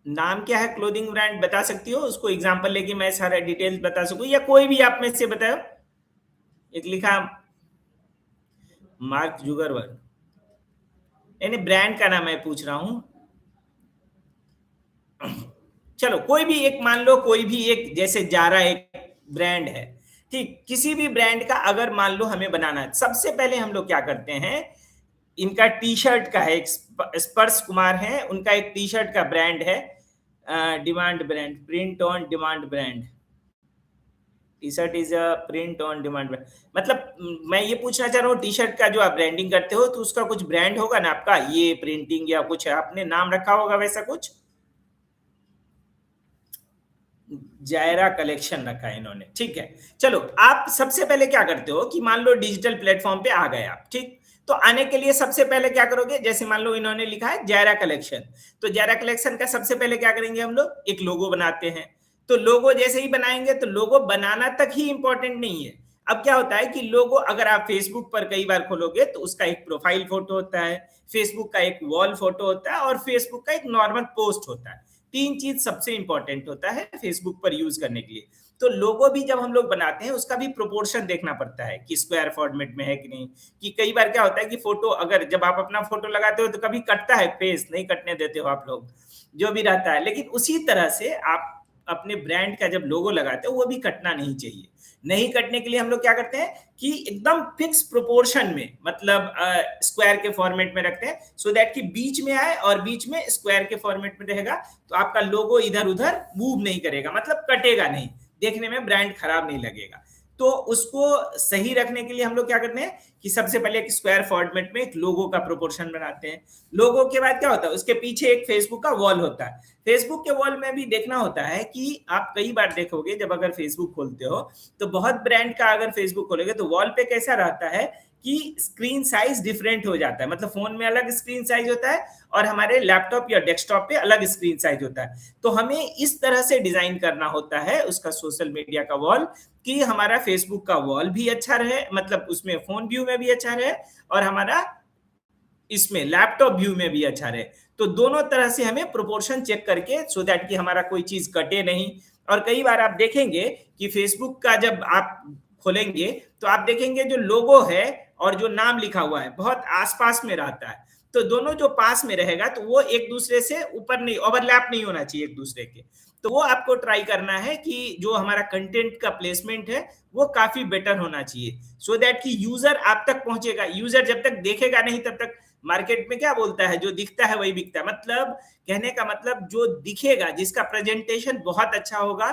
नाम क्या है क्लोथिंग ब्रांड बता सकती हो? उसको एग्जांपल लेके मैं सारा डिटेल्स बता सकूं, या कोई भी आप में से बताओ। एक लिखा मार्क जुगरबर्ग, यानी ब्रांड का नाम मैं पूछ रहा हूं। चलो कोई भी एक मान लो, कोई भी एक, जैसे जारा एक ब्रांड है, ठीक, किसी भी ब्रांड का अगर मान लो हमें बनाना है, सबसे पहले हम लोग क्या करते हैं, इनका टी शर्ट का है, एक स्पर्श कुमार है, उनका एक टी शर्ट का ब्रांड है, demand brand, print on demand brand. T shirt is a print on demand brand. मतलब मैं ये पूछना चाह रहा हूँ, टी शर्ट का जो आप ब्रांडिंग करते हो तो उसका कुछ ब्रांड होगा ना आपका, ये प्रिंटिंग या कुछ आपने नाम रखा होगा वैसा कुछ। जायरा कलेक्शन रखा है इन्होंने, ठीक है। चलो आप सबसे पहले क्या करते हो कि मान लो डिजिटल प्लेटफॉर्म पे आ गए आप, ठीक, तो आने के लिए सबसे पहले क्या करोगे, जैसे मान लो इन्होंने लिखा है जायरा कलेक्शन, तो जायरा कलेक्शन का सबसे पहले क्या करेंगे, हम लोग एक लोगो बनाते हैं। तो लोगो जैसे ही बनाएंगे, तो लोगो बनाना तक ही इंपॉर्टेंट नहीं है। अब क्या होता है कि लोगो अगर आप फेसबुक पर कई बार खोलोगे तो उसका एक प्रोफाइल फोटो होता है, फेसबुक का एक वॉल फोटो होता है और फेसबुक का एक नॉर्मल पोस्ट होता है। तीन चीज सबसे इंपॉर्टेंट होता है फेसबुक पर यूज करने के लिए। तो लोगो भी जब हम लोग बनाते हैं उसका भी प्रोपोर्शन देखना पड़ता है कि स्क्वायर फॉर्मेट में है कि नहीं। कि कई बार क्या होता है कि फोटो, अगर जब आप अपना फोटो लगाते हो तो कभी कटता है, फेस नहीं कटने देते हो आप लोग, जो भी रहता है। लेकिन उसी तरह से आप अपने ब्रांड का जब लोगो लगाते हैं वो भी कटना नहीं चाहिए। नहीं कटने के लिए हम लोग क्या करते हैं कि एकदम फिक्स प्रोपोर्शन में, मतलब स्क्वायर के फॉर्मेट में रखते हैं, सो दैट कि बीच में आए और बीच में स्क्वायर के फॉर्मेट में रहेगा, तो आपका लोगो इधर उधर मूव नहीं करेगा, मतलब कटेगा नहीं, देखने में ब्रांड खराब नहीं लगेगा। तो उसको सही रखने के लिए हम लोग क्या करते हैं कि सबसे पहले एक स्क्वायर फॉर्मेट में एक लोगो का प्रोपोर्शन बनाते हैं। लोगो के बाद क्या होता है, उसके पीछे एक फेसबुक का वॉल होता है। फेसबुक के वॉल में भी देखना होता है कि आप कई बार देखोगे जब अगर फेसबुक खोलते हो तो बहुत ब्रांड का अगर फेसबुक खोलोगे तो वॉल पे कैसा रहता है कि स्क्रीन साइज डिफरेंट हो जाता है, मतलब फोन में अलग स्क्रीन साइज होता है और हमारे लैपटॉप या डेस्कटॉप पे अलग स्क्रीन साइज होता है। तो हमें इस तरह से डिजाइन करना होता है उसका सोशल मीडिया का वॉल कि हमारा फेसबुक का वॉल भी अच्छा रहे, मतलब उसमें फोन व्यू में भी अच्छा रहे और हमारा इसमें लैपटॉप व्यू में भी अच्छा रहे। तो दोनों तरह से हमें प्रोपोर्शन चेक करके, सो दैट कि हमारा कोई चीज कटे नहीं। और कई बार आप देखेंगे कि फेसबुक का जब आप खोलेंगे तो आप देखेंगे जो लोगो है और जो नाम लिखा हुआ है बहुत आसपास में रहता है, तो दोनों जो पास में रहेगा तो वो एक दूसरे से ऊपर नहीं, ओवरलैप नहीं होना चाहिए एक दूसरे के। तो वो आपको ट्राई करना है कि जो हमारा कंटेंट का प्लेसमेंट है वो काफी बेटर होना चाहिए, सो दैट कि यूजर आप तक पहुंचेगा। यूजर जब तक देखेगा नहीं तब तक, मार्केट में क्या बोलता है, जो दिखता है वही बिकता है, मतलब कहने का मतलब जो दिखेगा, जिसका प्रेजेंटेशन बहुत अच्छा होगा,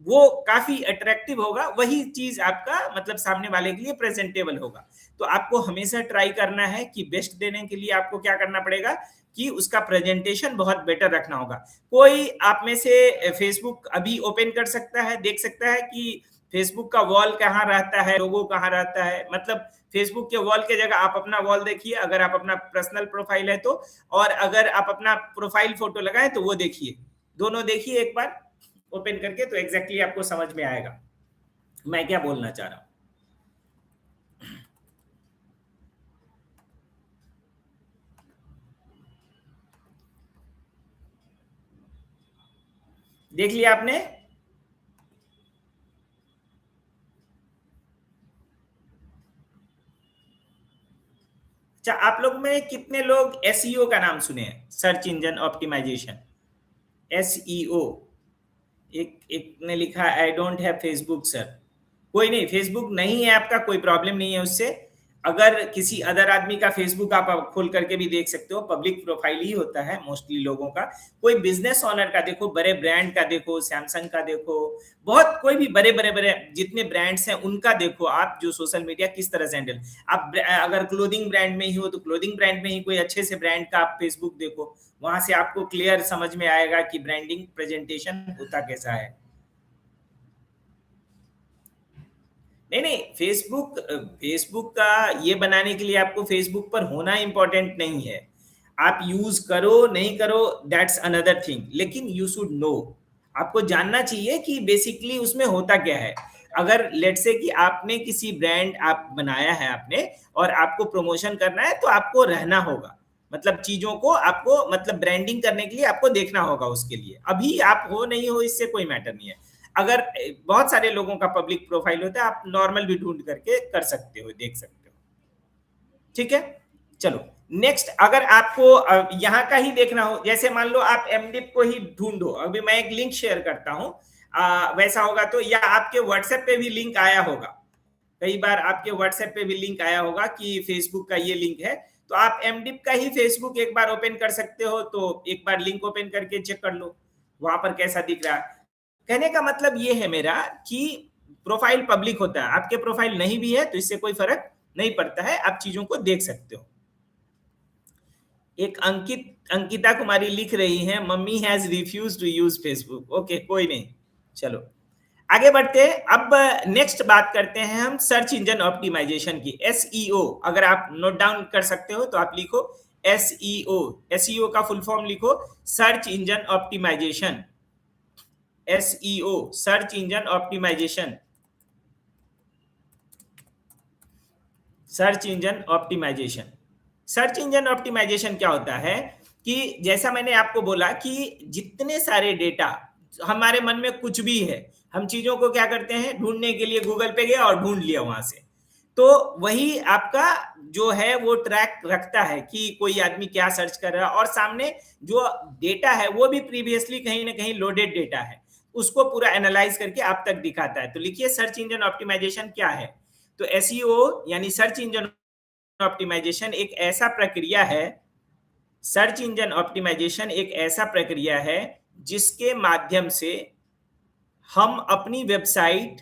वो काफी अट्रैक्टिव होगा, वही चीज आपका मतलब सामने वाले के लिए प्रेजेंटेबल होगा। तो आपको हमेशा ट्राई करना है कि बेस्ट देने के लिए आपको क्या करना पड़ेगा कि उसका प्रेजेंटेशन बहुत बेटर रखना होगा। कोई आप में से फेसबुक अभी ओपन कर सकता है, देख सकता है कि फेसबुक का वॉल कहाँ रहता है, लोगो कहाँ रहता है, मतलब फेसबुक के वॉल के जगह आप अपना वॉल देखिए अगर आप अपना पर्सनल प्रोफाइल है तो, और अगर आप अपना प्रोफाइल फोटो लगाएं तो वो देखिए, दोनों देखिए एक बार ओपन करके, तो एग्जैक्टली आपको समझ में आएगा मैं क्या बोलना चाह रहा हूं। देख लिया आपने? अच्छा, आप लोग में कितने लोग एसईओ का नाम सुने हैं, सर्च इंजन ऑप्टिमाइजेशन, एसईओ? एक ने लिखा I don't have Facebook sir. कोई नहीं, फेसबुक नहीं है आपका, कोई प्रॉब्लम नहीं है उससे। अगर किसी अदर आदमी का फेसबुक आप खोल करके भी देख सकते हो, पब्लिक प्रोफाइल ही होता है मोस्टली लोगों का। कोई बिजनेस ओनर का देखो, बड़े ब्रांड का देखो, सैमसंग का देखो, बहुत कोई भी बड़े बड़े बड़े जितने ब्रांड्स हैं उनका देखो आप, जो सोशल मीडिया किस तरह से हैंडल। आप अगर क्लोथिंग ब्रांड में ही हो तो क्लोथिंग ब्रांड में ही कोई अच्छे से ब्रांड का आप फेसबुक देखो, वहां से आपको क्लियर समझ में आएगा कि ब्रांडिंग प्रेजेंटेशन होता कैसा है। नहीं नहीं, फेसबुक का ये बनाने के लिए आपको फेसबुक पर होना इंपॉर्टेंट नहीं है। आप यूज करो नहीं करो दैट्स अनदर थिंग, लेकिन यू शुड नो, आपको जानना चाहिए कि बेसिकली उसमें होता क्या है। अगर लेट से कि आपने किसी ब्रांड आप बनाया है आपने और आपको प्रमोशन करना है तो आपको रहना होगा, मतलब चीजों को आपको मतलब ब्रांडिंग करने के लिए आपको देखना होगा उसके लिए। अभी आप हो नहीं हो इससे कोई मैटर नहीं है। अगर बहुत सारे लोगों का पब्लिक प्रोफाइल होता है, आप नॉर्मल भी ढूंढ करके कर सकते हो, देख सकते हो। ठीक है, चलो नेक्स्ट। अगर आपको यहाँ का ही देखना हो, जैसे मान लो आप एमडिप को ही ढूंढो, अभी मैं एक लिंक शेयर करता हूँ, वैसा होगा तो, या आपके व्हाट्सएप पे भी लिंक आया होगा, कई बार आपके व्हाट्सएप पे भी लिंक आया होगा कि फेसबुक का ये लिंक है, तो आप एमडिप का ही फेसबुक एक बार ओपन कर सकते हो। तो एक बार लिंक ओपन करके चेक कर लो वहां पर कैसा दिख रहा है। कहने का मतलब ये है मेरा कि प्रोफाइल पब्लिक होता है, आपके प्रोफाइल नहीं भी है तो इससे कोई फर्क नहीं पड़ता है, आप चीजों को देख सकते हो। एक अंकिता कुमारी लिख रही है mummy has refuse to use Facebook. Okay, कोई नहीं, चलो आगे बढ़ते हैं। अब नेक्स्ट बात करते हैं हम सर्च इंजन ऑप्टिमाइजेशन की, एसईओ। अगर आप नोट डाउन कर सकते हो तो आप लिखो एसईओ। एसईओ का फुल फॉर्म लिखो, search engine optimization. SEO, search engine optimization. Search engine optimization, search engine optimization क्या होता है कि जैसा मैंने आपको बोला कि जितने सारे डेटा हमारे मन में कुछ भी है, हम चीजों को क्या करते हैं, ढूंढने के लिए गूगल पे गए और ढूंढ लिया वहां से। तो वही आपका जो है वो ट्रैक रखता है कि कोई आदमी क्या सर्च कर रहा है, और सामने जो डेटा है वो भी प्रीवियसली कहीं ना कहीं लोडेड डेटा है। उसको पूरा एनालाइज करके आप तक दिखाता है। तो लिखिए सर्च इंजन ऑप्टिमाइजेशन क्या है। तो एसईओ यानी सर्च इंजन ऑप्टिमाइजेशन एक ऐसा प्रक्रिया है, सर्च इंजन ऑप्टिमाइजेशन एक ऐसा प्रक्रिया है जिसके माध्यम से हम अपनी वेबसाइट,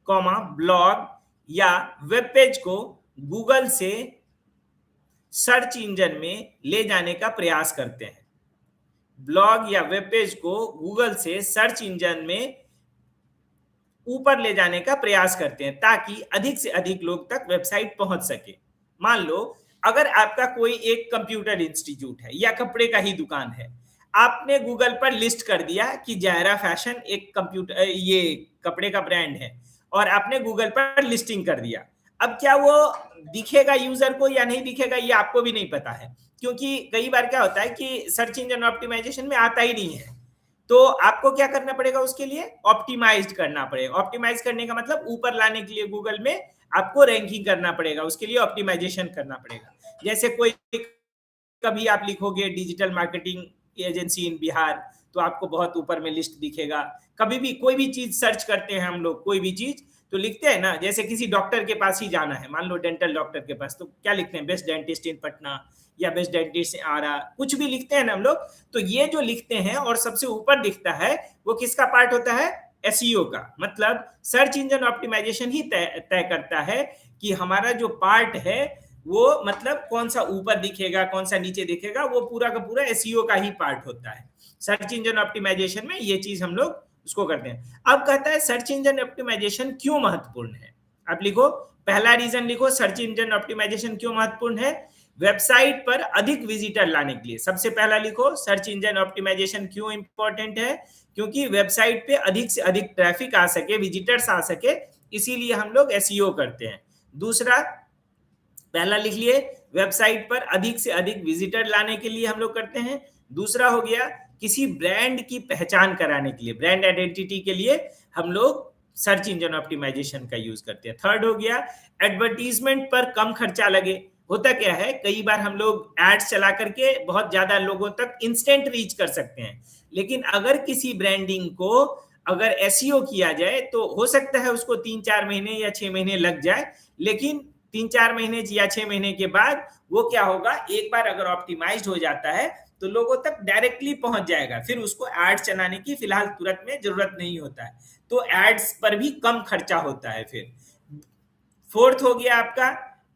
ब्लॉग या वेब पेज को गूगल से सर्च इंजन में ले जाने का प्रयास करते हैं। ब्लॉग या वेब पेज को गूगल से सर्च इंजन में ऊपर ले जाने का प्रयास करते हैं ताकि अधिक से अधिक लोग तक वेबसाइट पहुंच सके। मान लो अगर आपका कोई एक कंप्यूटर इंस्टीट्यूट है या कपड़े का ही दुकान है, आपने गूगल पर लिस्ट कर दिया कि जायरा फैशन एक कंप्यूटर ये कपड़े का ब्रांड है और आपने गूगल पर लिस्टिंग कर दिया। अब क्या वो दिखेगा यूजर को या नहीं दिखेगा ये आपको भी नहीं पता है, क्योंकि कई बार क्या होता है कि सर्च इंजन ऑप्टिमाइजेशन में आता ही नहीं है। तो आपको क्या करना पड़ेगा, उसके लिए ऑप्टिमाइज करना पड़ेगा। ऑप्टिमाइज करने का मतलब ऊपर लाने के लिए गूगल में आपको रैंकिंग करना पड़ेगा, उसके लिए ऑप्टिमाइजेशन करना पड़ेगा। जैसे कोई कभी आप लिखोगे डिजिटल मार्केटिंग एजेंसी इन बिहार, तो आपको बहुत ऊपर में लिस्ट दिखेगा। कभी भी कोई भी चीज सर्च करते हैं हम लोग, कोई भी चीज तो लिखते हैं ना, जैसे किसी डॉक्टर के पास ही जाना है, मान लो डेंटल डॉक्टर के पास, तो क्या लिखते हैं, बेस्ट डेंटिस्ट इन पटना या बेस्ट डेंटिस्ट आ रहा, कुछ भी लिखते हैं ना हम लोग। तो ये जो लिखते हैं और सबसे ऊपर दिखता है वो किसका पार्ट होता है, एसईओ का। मतलब सर्च इंजन ऑप्टिमाइजेशन ही तय करता है कि हमारा जो पार्ट है वो मतलब कौन सा ऊपर दिखेगा कौन सा नीचे दिखेगा, वो पूरा का पूरा एसईओ का ही पार्ट होता है। सर्च इंजन ऑप्टिमाइजेशन में ये चीज हम लोग उसको करते हैं। अब कहता है सर्च इंजन ऑप्टिमाइजेशन क्यों महत्वपूर्ण है। आप लिखो, पहला रीजन लिखो सर्च इंजन ऑप्टिमाइजेशन क्यों महत्वपूर्ण है, वेबसाइट पर अधिक विजिटर लाने के लिए। सबसे पहला लिखो सर्च इंजन ऑप्टिमाइजेशन क्यों इंपॉर्टेंट है, क्योंकि वेबसाइट पे अधिक से अधिक ट्रैफिक आ सके, विजिटर्स आ सके, इसीलिए हम लोग एसईओ करते हैं। दूसरा, पहला लिख लिए, वेबसाइट पर अधिक से अधिक विजिटर लाने के लिए हम लोग करते हैं। दूसरा हो गया किसी ब्रांड की पहचान कराने के लिए, ब्रांड आइडेंटिटी के लिए हम लोग सर्च इंजन ऑप्टिमाइजेशन का यूज करते हैं। थर्ड हो गया एडवर्टीजमेंट पर कम खर्चा लगे। होता क्या है, कई बार हम लोग एड्स चला करके बहुत ज्यादा लोगों तक इंस्टेंट रीच कर सकते हैं, लेकिन अगर किसी ब्रांडिंग को अगर एसईओ किया जाए तो हो सकता है उसको 3-4 महीने या 6 महीने लग जाए, लेकिन 3-4 महीने या 6 महीने के बाद वो क्या होगा, एक बार अगर ऑप्टिमाइज्ड हो जाता है तो लोगों तक डायरेक्टली पहुंच जाएगा, फिर उसको एड्स चलाने की फिलहाल तुरंत में जरूरत नहीं होता है, तो एड्स पर भी कम खर्चा होता है। फिर फोर्थ हो गया आपका,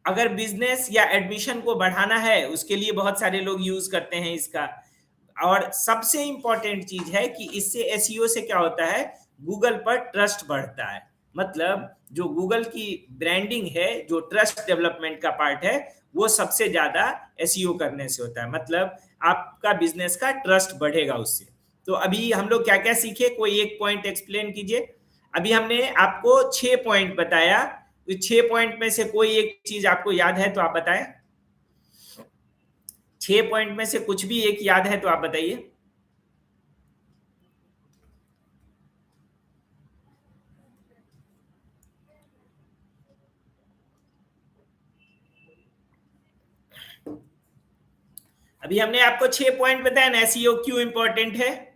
अगर बिजनेस या एडमिशन को बढ़ाना है उसके लिए बहुत सारे लोग यूज करते हैं इसका। और सबसे इंपॉर्टेंट चीज है कि इससे एसईओ से क्या होता है, गूगल पर ट्रस्ट बढ़ता है। मतलब जो गूगल की ब्रांडिंग है, जो ट्रस्ट डेवलपमेंट का पार्ट है, वो सबसे ज्यादा एसईओ करने से होता है। मतलब आपका बिजनेस का ट्रस्ट बढ़ेगा उससे। तो अभी हम लोग क्या क्या सीखे, कोई एक पॉइंट एक्सप्लेन कीजिए। अभी हमने आपको 6 पॉइंट बताया, 6 पॉइंट में से कोई एक चीज आपको याद है तो आप बताएं। 6 पॉइंट में से कुछ भी एक याद है तो आप बताइए। अभी हमने आपको 6 पॉइंट बताया ना, एसईओ क्यों इंपॉर्टेंट है।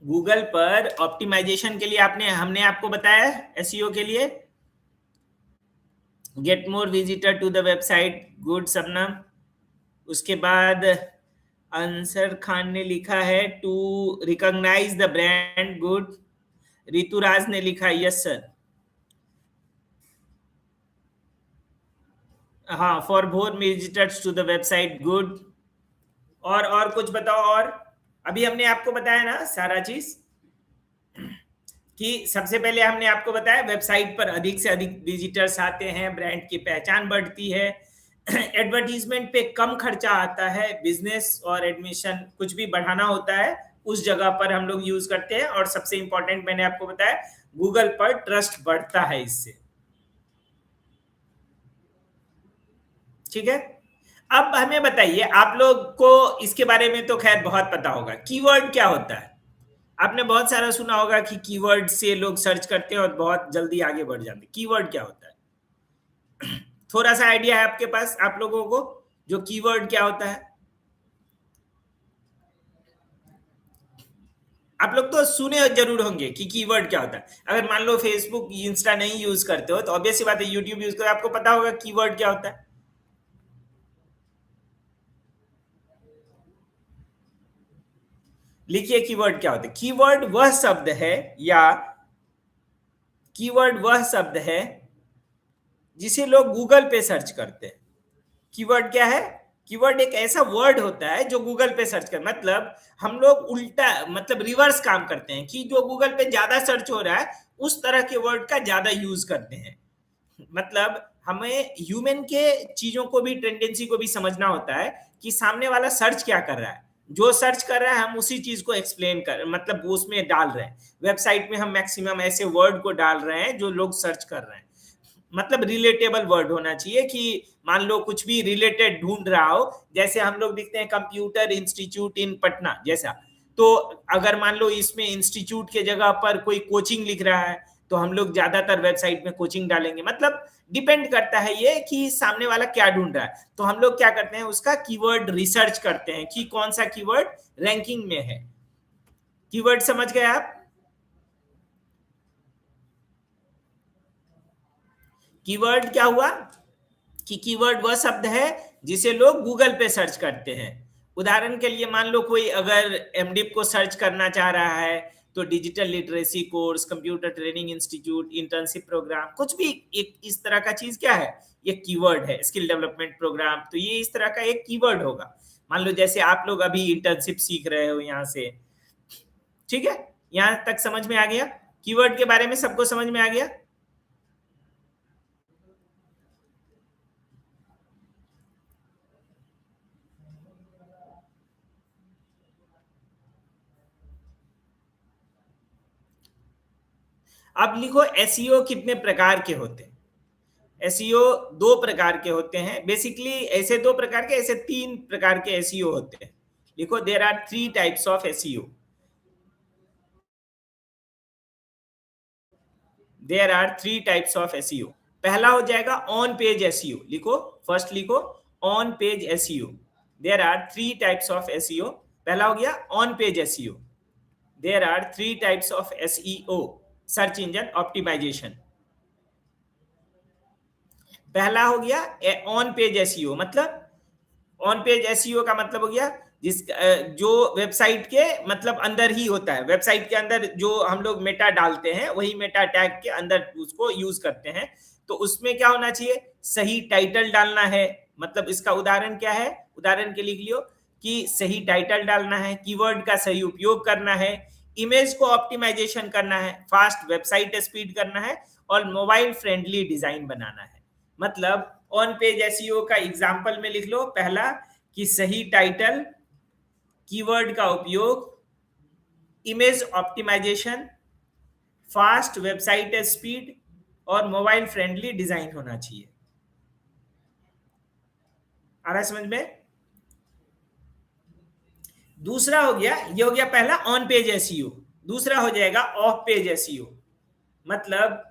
गूगल पर ऑप्टिमाइजेशन के लिए हमने आपको बताया एसईओ के लिए, get more visitor to the website, good Shabnam. उसके बाद अंसर खान ने लिखा है to recognise the brand, good. Rituraj ने लिखा यस सर, हाँ, for more visitors to the website, good. और कुछ बताओ। और अभी हमने आपको बताया ना सारा चीज, कि सबसे पहले हमने आपको बताया वेबसाइट पर अधिक से अधिक विजिटर्स आते हैं, ब्रांड की पहचान बढ़ती है, एडवर्टीजमेंट पे कम खर्चा आता है, बिजनेस और एडमिशन कुछ भी बढ़ाना होता है उस जगह पर हम लोग यूज करते हैं, और सबसे इंपॉर्टेंट मैंने आपको बताया गूगल पर ट्रस्ट बढ़ता है इससे। ठीक है, अब हमें बताइए, आप लोग को इसके बारे में तो खैर बहुत पता होगा, कीवर्ड क्या होता है। आपने बहुत सारा सुना होगा कि कीवर्ड से लोग सर्च करते हैं और बहुत जल्दी आगे बढ़ जाते हैं। कीवर्ड क्या होता है, थोड़ा सा आइडिया है आपके पास, आप लोगों को जो कीवर्ड क्या होता है। आप लोग तो सुने जरूर होंगे कि कीवर्ड क्या होता है। अगर मान लो फेसबुक इंस्टा नहीं यूज करते हो तो ऑब्वियस सी बात है यूट्यूब यूज करो, आपको पता होगा कीवर्ड क्या होता है। लिखिए कीवर्ड क्या होता है। कीवर्ड वह शब्द है या कीवर्ड वह शब्द है जिसे लोग गूगल पे सर्च करते हैं। कीवर्ड क्या है? कीवर्ड एक ऐसा वर्ड होता है जो गूगल पे सर्च कर, मतलब हम लोग उल्टा मतलब रिवर्स काम करते हैं कि जो गूगल पे ज्यादा सर्च हो रहा है उस तरह के वर्ड का ज्यादा यूज करते हैं। मतलब हमें ह्यूमन के चीजों को भी, टेंडेंसी को भी समझना होता है कि सामने वाला सर्च क्या कर रहा है। जो सर्च कर रहा है हम उसी चीज को एक्सप्लेन कर, मतलब वो उसमें डाल रहे हैं। वेबसाइट में हम मैक्सिमम ऐसे वर्ड को डाल रहे हैं जो लोग सर्च कर रहे हैं। मतलब रिलेटेबल वर्ड होना चाहिए कि मान लो कुछ भी रिलेटेड ढूंढ रहा हो, जैसे हम लोग लिखते हैं कंप्यूटर इंस्टीट्यूट इन पटना जैसा, तो अगर मान लो इसमें इंस्टीट्यूट के जगह पर कोई कोचिंग लिख रहा है तो हम लोग ज्यादातर वेबसाइट में कोचिंग डालेंगे। मतलब डिपेंड करता है ये कि सामने वाला क्या ढूंढ रहा है, तो हम लोग क्या करते हैं उसका कीवर्ड रिसर्च करते हैं कि कौन सा कीवर्ड रैंकिंग में है। कीवर्ड समझ गए आप? कीवर्ड क्या हुआ कि कीवर्ड वह शब्द है जिसे लोग गूगल पे सर्च करते हैं। उदाहरण के लिए मान लो कोई अगर एमडिप को सर्च करना चाह रहा है तो digital literacy course, computer training institute, internship program, कुछ भी एक इस तरह का चीज क्या है, ये कीवर्ड है। स्किल डेवलपमेंट प्रोग्राम, तो ये इस तरह का एक कीवर्ड होगा। मान लो जैसे आप लोग अभी इंटर्नशिप सीख रहे हो यहाँ से, ठीक है, यहाँ तक समझ में आ गया? कीवर्ड के बारे में सबको समझ में आ गया? अब लिखो एसईओ कितने प्रकार के होते हैं। एसईओ दो प्रकार के होते हैं बेसिकली, ऐसे दो प्रकार के, ऐसे तीन प्रकार के एसईओ होते हैं। लिखो there are three types of SEO. There are three types of SEO. पहला हो जाएगा ऑन पेज एसईओ। लिखो, फर्स्ट लिखो on page SEO. There are three types of SEO. पहला हो गया on page SEO. There are three types of SEO. Search engine optimization. पहला हो गया ऑन पेज एसईओ, मतलब ऑन पेज एसईओ का मतलब हो गया जो वेबसाइट के मतलब अंदर ही होता है। वेबसाइट के अंदर जो हम लोग मेटा डालते हैं वही मेटा टैग के अंदर उसको यूज करते हैं। तो उसमें क्या होना चाहिए, सही टाइटल डालना है। मतलब इसका उदाहरण क्या है, उदाहरण के लिख लियो कि सही टाइटल डालना है, कीवर्ड का सही उपयोग करना है, इमेज को ऑप्टिमाइजेशन करना है, फास्ट वेबसाइट स्पीड करना है और मोबाइल फ्रेंडली डिजाइन बनाना है। मतलब ऑन पेज एसईओ का एग्जांपल में लिख लो, पहला कि सही टाइटल, कीवर्ड का उपयोग, image optimization, fast website speed और मोबाइल फ्रेंडली डिजाइन होना चाहिए। आ रहा है समझ में? दूसरा हो गया, ये हो गया पहला ऑन पेज एसईओ। दूसरा हो जाएगा ऑफ पेज एसईओ। मतलब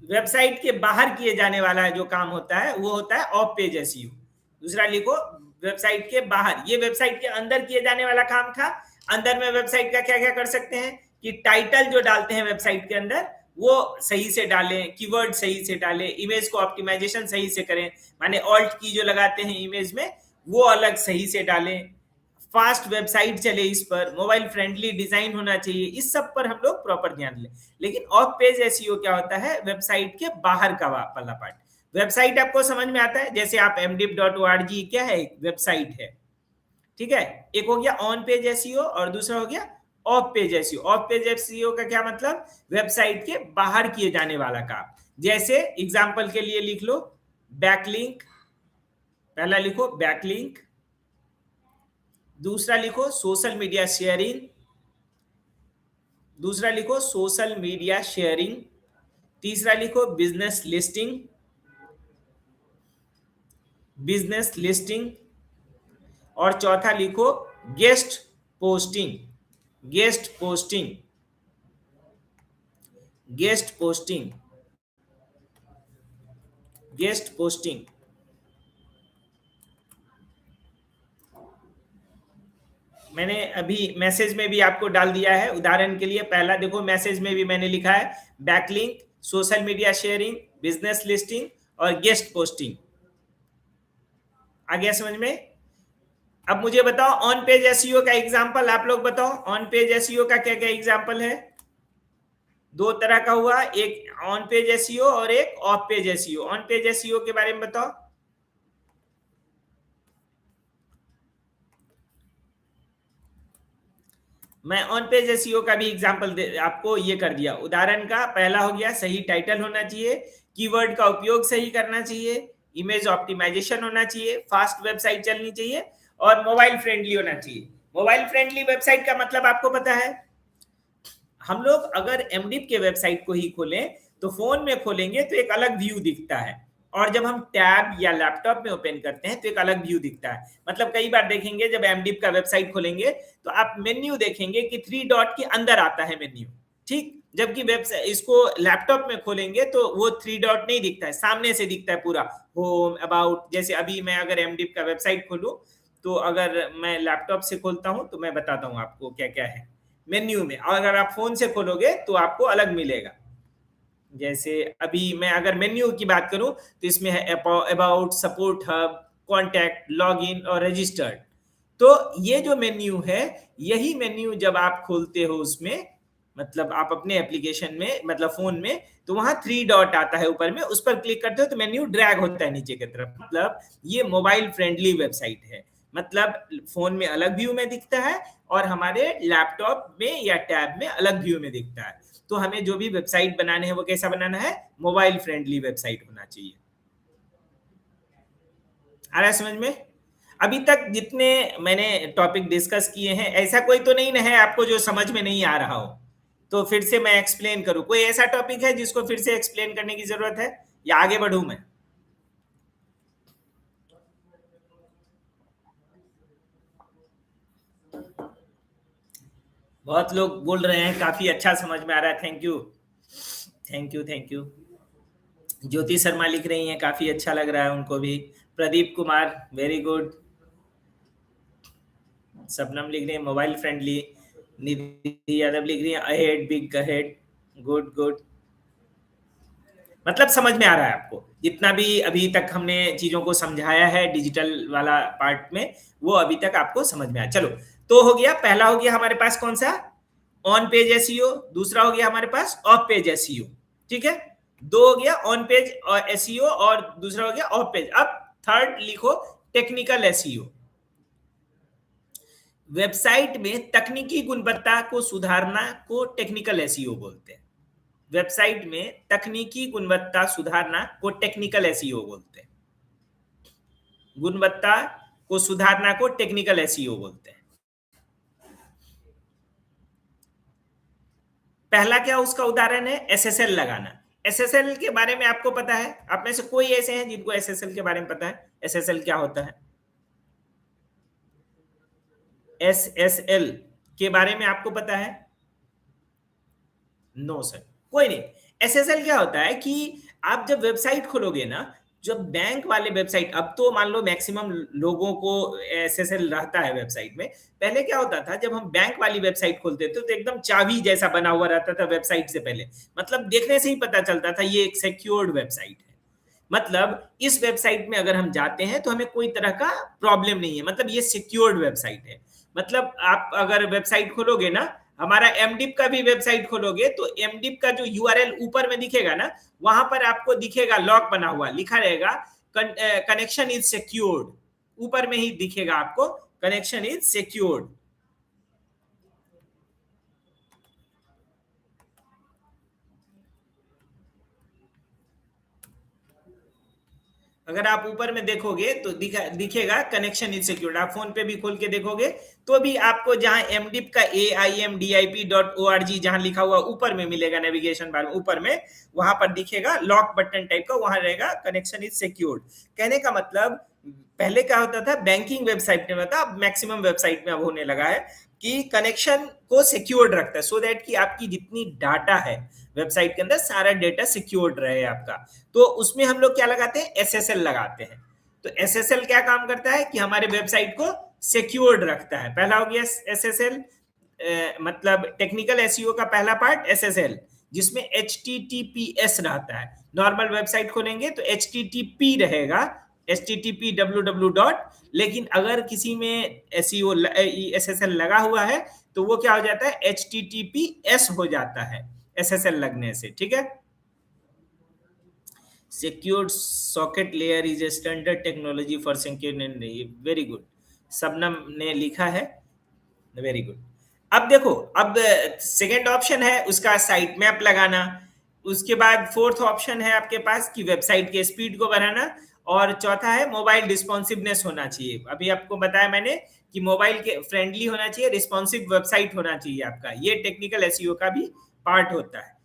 वेबसाइट के बाहर किए जाने वाला जो काम होता है वो होता है ऑफ पेज एसईओ। दूसरा लिखो वेबसाइट के बाहर, ये वेबसाइट के अंदर किए जाने वाला काम था। अंदर में वेबसाइट का क्या क्या कर सकते हैं कि टाइटल जो डालते हैं वेबसाइट के अंदर वो सही से डालें, कीवर्ड सही से डालें, इमेज को ऑप्टिमाइजेशन सही से करें, माने ऑल्ट की जो लगाते हैं इमेज में वो अलग सही से डालें, फास्ट वेबसाइट चले इस पर, मोबाइल फ्रेंडली डिजाइन होना चाहिए, इस सब पर हम लोग प्रॉपर ध्यान लें। लेकिन ऑफ पेज एसईओ क्या होता है, वेबसाइट के बाहर का वाला पार्ट। वेबसाइट आपको समझ में आता है, जैसे आप mdip.org क्या है, एक वेबसाइट है, ठीक है। एक हो गया ऑन पेज एसईओ और दूसरा हो गया of page SEO. Of page SEO का क्या मतलब, वेबसाइट के बाहर किए जाने वाला काम। जैसे एग्जांपल के लिए लिख लो बैकलिंक, पहला लिखो बैकलिंक, दूसरा लिखो सोशल मीडिया शेयरिंग, दूसरा लिखो सोशल मीडिया शेयरिंग, तीसरा लिखो बिजनेस लिस्टिंग, बिजनेस लिस्टिंग, और चौथा लिखो guest posting, guest posting, guest posting, guest posting. मैंने अभी मैसेज में भी आपको डाल दिया है। उदाहरण के लिए पहला देखो, मैसेज में भी मैंने लिखा है backlink, social media sharing, business listing और गेस्ट पोस्टिंग। आ गया समझ में? अब मुझे बताओ ऑन पेज एसईओ का एग्जांपल, आप लोग बताओ ऑन पेज एसईओ का क्या क्या एग्जांपल है? दो तरह का हुआ, एक ऑन पेज एसईओ और एक of page SEO. On page SEO के बारे में बताओ। मैं ऑन पेज एसईओ का भी एग्जांपल आपको ये कर दिया। उदाहरण का पहला हो गया, सही टाइटल होना चाहिए, कीवर्ड का उपयोग सही करना चाहिए, इमेज ऑप्टिमाइजेशन होना चाहिए, फास्ट वेबसाइट चलनी चाहिए और मोबाइल फ्रेंडली होना चाहिए। मोबाइल फ्रेंडली वेबसाइट का मतलब आपको पता है, हम लोग अगर एमडिप के वेबसाइट को ही खोलें तो फोन में खोलेंगे तो एक अलग व्यू दिखता है, और जब हम टैब या लैपटॉप में ओपन करते हैं तो एक अलग व्यू दिखता है। मतलब कई बार देखेंगे जब एमडिप का वेबसाइट खोलेंगे तो आप मेन्यू देखेंगे कि 3 डॉट के अंदर आता है मेन्यू, ठीक, जबकि वेबसाइट इसको लैपटॉप में खोलेंगे तो वो 3 डॉट नहीं दिखता है, सामने से दिखता है पूरा, होम, अबाउट। जैसे अभी मैं अगर एमडिप का वेबसाइट खोलूं तो अगर मैं लैपटॉप से खोलता हूं तो मैं बताता हूं आपको क्या क्या है मेन्यू में, और अगर आप फोन से खोलोगे तो आपको अलग मिलेगा। जैसे अभी मैं अगर मेन्यू की बात करूं तो इसमें है about, support hub, contact, login और रजिस्टर्ड। तो ये जो मेन्यू है, यही मेन्यू जब आप खोलते हो उसमें, मतलब आप अपने एप्लीकेशन में, मतलब फोन में, तो वहां 3 डॉट आता है ऊपर में, उस पर क्लिक करते हो तो मेन्यू ड्रैग होता है नीचे की तरफ। मतलब ये मोबाइल फ्रेंडली वेबसाइट है, मतलब फोन में अलग व्यू में दिखता है और हमारे लैपटॉप में या टैब में अलग व्यू में दिखता है। तो हमें जो भी वेबसाइट बनाने हैं वो कैसा बनाना है? मोबाइल फ्रेंडली वेबसाइट होना चाहिए। आ रहा है समझ में? अभी तक जितने मैंने टॉपिक डिस्कस किए हैं, ऐसा कोई तो नहीं है आपको जो समझ में नहीं आ रहा हो, तो फिर से मैं एक्सप्लेन करूं? कोई ऐसा टॉपिक है जिसको फिर से एक्सप्लेन करने की जरूरत है, या आगे बढ़ूं मैं? बहुत लोग बोल रहे हैं काफी अच्छा समझ में आ रहा है, thank you, thank you, thank you. Jyoti Sharma लिख रही हैं काफी अच्छा लग रहा है उनको भी। Pradeep Kumar, very good. शबनम लिख रही है मोबाइल फ्रेंडली। निधि यादव लिख रही है ahead, big ahead, good good. मतलब समझ में आ रहा है आपको, जितना भी अभी तक हमने चीजों को समझाया है डिजिटल वाला पार्ट में, वो अभी तक आपको समझ में आया। चलो, तो हो गया, पहला हो गया हमारे पास कौन सा? On page SEO. दूसरा हो गया हमारे पास ऑफ पेज एसईओ, ठीक है। दो हो गया ऑन पेज और एसईओ, और दूसरा हो गया ऑफ पेज। अब थर्ड लिखो टेक्निकल एसईओ। वेबसाइट में तकनीकी गुणवत्ता को सुधारना को टेक्निकल एसईओ बोलते हैं। वेबसाइट में तकनीकी गुणवत्ता सुधारना को टेक्निकल एसईओ बोलते हैं। गुणवत्ता को सुधारना को टेक्निकल एसईओ बोलते हैं। पहला क्या उसका उदाहरण है? एसएसएल लगाना। एसएसएल के बारे में आपको पता है? आप में से कोई ऐसे हैं जिनको एसएसएल के बारे में पता है? एसएसएल क्या होता है? एसएसएल के बारे में आपको पता है? नो सर, कोई नहीं। एसएसएल क्या होता है कि आप जब वेबसाइट खोलोगे ना, जब बैंक वाले वेबसाइट, अब तो मान लो मैक्सिमम लोगों को एसएसएल रहता है वेबसाइट में। पहले क्या होता था, जब हम बैंक वाली वेबसाइट खोलते थे तो एकदम चाबी जैसा बना हुआ रहता था वेबसाइट से पहले, मतलब देखने से ही पता चलता था ये एक सिक्योर्ड वेबसाइट है। मतलब इस वेबसाइट में अगर हम जाते हैं तो हमें कोई तरह का प्रॉब्लम नहीं है, मतलब ये सिक्योर्ड वेबसाइट है। मतलब आप अगर वेबसाइट खोलोगे ना, हमारा एमडिप का भी वेबसाइट खोलोगे तो एमडिप का जो यूआरएल ऊपर में दिखेगा ना, वहां पर आपको दिखेगा लॉक बना हुआ, लिखा रहेगा कनेक्शन इज सिक्योर्ड, ऊपर में ही दिखेगा आपको कनेक्शन इज सिक्योर्ड। अगर आप ऊपर में देखोगे तो दिखेगा कनेक्शन इज सिक्योर्ड। आप फोन पे भी खोल के देखोगे तो भी आपको जहां एमडिप का aimdip.org जहां लिखा हुआ ऊपर में मिलेगा, नेविगेशन बार में ऊपर में, वहां पर दिखेगा लॉक बटन टाइप का, वहां रहेगा कनेक्शन इज सिक्योर्ड। कहने का मतलब पहले क्या होता था, बैंकिंग वेबसाइट में होता, अब मैक्सिमम वेबसाइट में अब होने लगा है कि कनेक्शन को सिक्योर्ड रखता है, सो दैट कि आपकी जितनी डाटा है वेबसाइट के अंदर सारा डेटा सिक्योर्ड रहे आपका। तो उसमें हम लोग क्या लगाते हैं? एसएसएल लगाते हैं। तो एसएसएल क्या काम करता है कि हमारे वेबसाइट को सिक्योर्ड रखता है। पहला हो गया SSL, मतलब टेक्निकल एसईओ का पहला पार्ट SSL, जिसमें HTTPS रहता है। नॉर्मल वेबसाइट खोलेंगे तो HTTP रहेगा, HTTP www. लेकिन अगर किसी में SEO SSL लगा हुआ है तो वो क्या हो जाता है, HTTPS हो जाता है SSL लगने से। ठीक है, secured socket layer is a standard technology for secure and very good, सबनम ने लिखा है, वेरी गुड। अब देखो, अब सेकेंड ऑप्शन है उसका साइट मैप लगाना, उसके बाद फोर्थ ऑप्शन है आपके पास कि वेबसाइट के स्पीड को बढ़ाना, और चौथा है मोबाइल रिस्पॉन्सिवनेस होना चाहिए। अभी आपको बताया मैंने कि मोबाइल के फ्रेंडली होना चाहिए, रिस्पॉन्सिव वेबसाइट होना चाहिए आपका, ये टेक्निकल एसईओ का भी पार्ट होता है।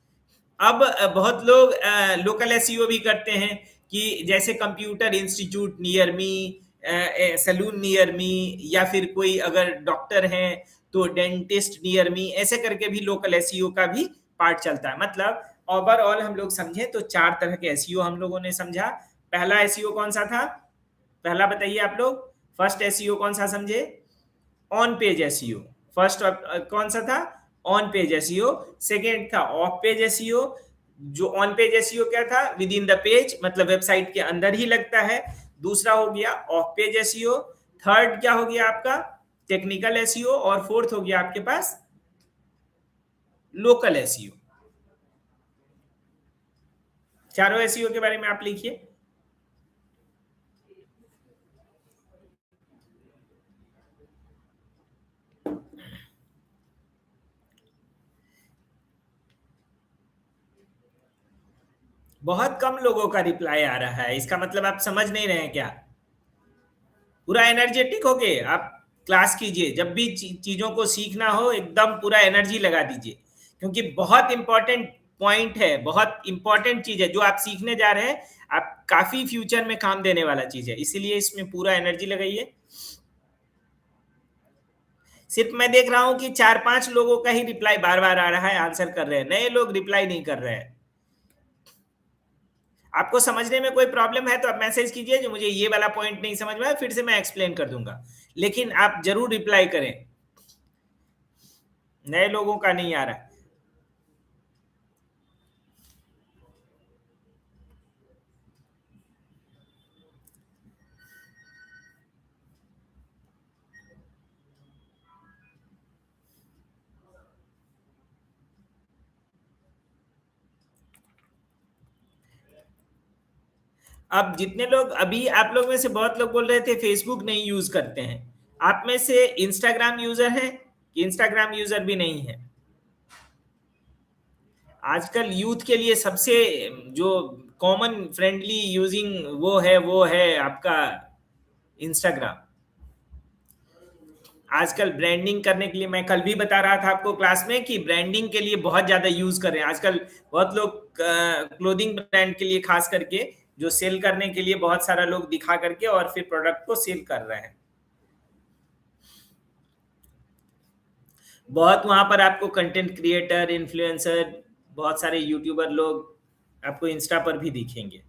अब बहुत लोग लोकल एसईओ भी करते हैं कि जैसे computer institute near me, salon near me, या फिर कोई अगर डॉक्टर हैं तो डेंटिस्ट नियर मी, ऐसे करके भी लोकल एसईओ का भी पार्ट चलता है। मतलब ओवरऑल हम लोग समझे तो 4 तरह के एसईओ हम लोगों ने समझा। पहला एसईओ कौन सा था, पहला बताइए आप लोग। फर्स्ट एसईओ कौन सा समझे, ऑन पेज एसईओ। फर्स्ट कौन सा था, ऑन पेज एसईओ। सेकेंड था ऑफ पेज एसईओ। जो ऑन पेज एसईओ क्या था, विद इन द पेज, मतलब वेबसाइट के अंदर ही लगता है। दूसरा हो गया ऑफ पेज एसईओ। थर्ड क्या हो गया आपका, टेक्निकल एसईओ। और फोर्थ हो गया आपके पास लोकल एसईओ। चारों एसईओ के बारे में आप लिखिए। बहुत कम लोगों का रिप्लाई आ रहा है, इसका मतलब आप समझ नहीं रहे हैं क्या। पूरा एनर्जेटिक होके आप क्लास कीजिए, जब भी चीजों को सीखना हो एकदम पूरा एनर्जी लगा दीजिए, क्योंकि बहुत इंपॉर्टेंट पॉइंट है, बहुत इंपॉर्टेंट चीज है जो आप सीखने जा रहे हैं, आप काफी फ्यूचर में काम देने वाला चीज है, इसीलिए इसमें पूरा एनर्जी लगाइए। सिर्फ मैं देख रहा हूं कि 4-5 लोगों का ही रिप्लाई बार बार आ रहा है, आंसर कर रहे हैं, नए लोग रिप्लाई नहीं कर रहे हैं। आपको समझने में कोई प्रॉब्लम है तो आप मैसेज कीजिए जो मुझे ये वाला पॉइंट नहीं समझ में आया, फिर से मैं एक्सप्लेन कर दूंगा, लेकिन आप जरूर रिप्लाई करें। नए लोगों का नहीं आ रहा। अब जितने लोग, अभी आप लोग में से बहुत लोग बोल रहे थे फेसबुक नहीं यूज करते हैं, आप में से इंस्टाग्राम यूजर है कि इंस्टाग्राम यूजर भी नहीं है? आजकल यूथ के लिए सबसे जो कॉमन फ्रेंडली यूजिंग वो है आपका इंस्टाग्राम। आजकल ब्रांडिंग करने के लिए, मैं कल भी बता रहा था आपको क्लास में कि ब्रांडिंग के लिए बहुत ज्यादा यूज कर रहे हैं आजकल बहुत लोग, क्लोथिंग ब्रांड के लिए खास करके, जो सेल करने के लिए बहुत सारा लोग दिखा करके और फिर प्रोडक्ट को सेल कर रहे हैं। बहुत वहां पर आपको कंटेंट क्रिएटर, इन्फ्लुएंसर, बहुत सारे यूट्यूबर लोग आपको इंस्टा पर भी दिखेंगे।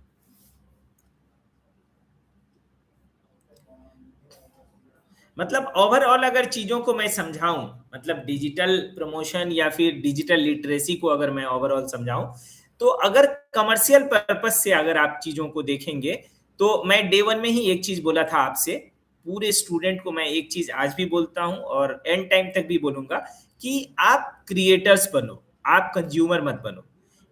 मतलब ओवरऑल अगर चीजों को मैं समझाऊं, मतलब डिजिटल प्रमोशन या फिर डिजिटल लिटरेसी को अगर मैं ओवरऑल समझाऊं, तो अगर कमर्शियल पर्पस से अगर आप चीजों को देखेंगे, तो मैं डे 1 में ही एक चीज बोला था आपसे, पूरे स्टूडेंट को मैं एक चीज आज भी बोलता हूं और एंड टाइम तक भी बोलूंगा कि आप क्रिएटर्स बनो, आप कंज्यूमर मत बनो।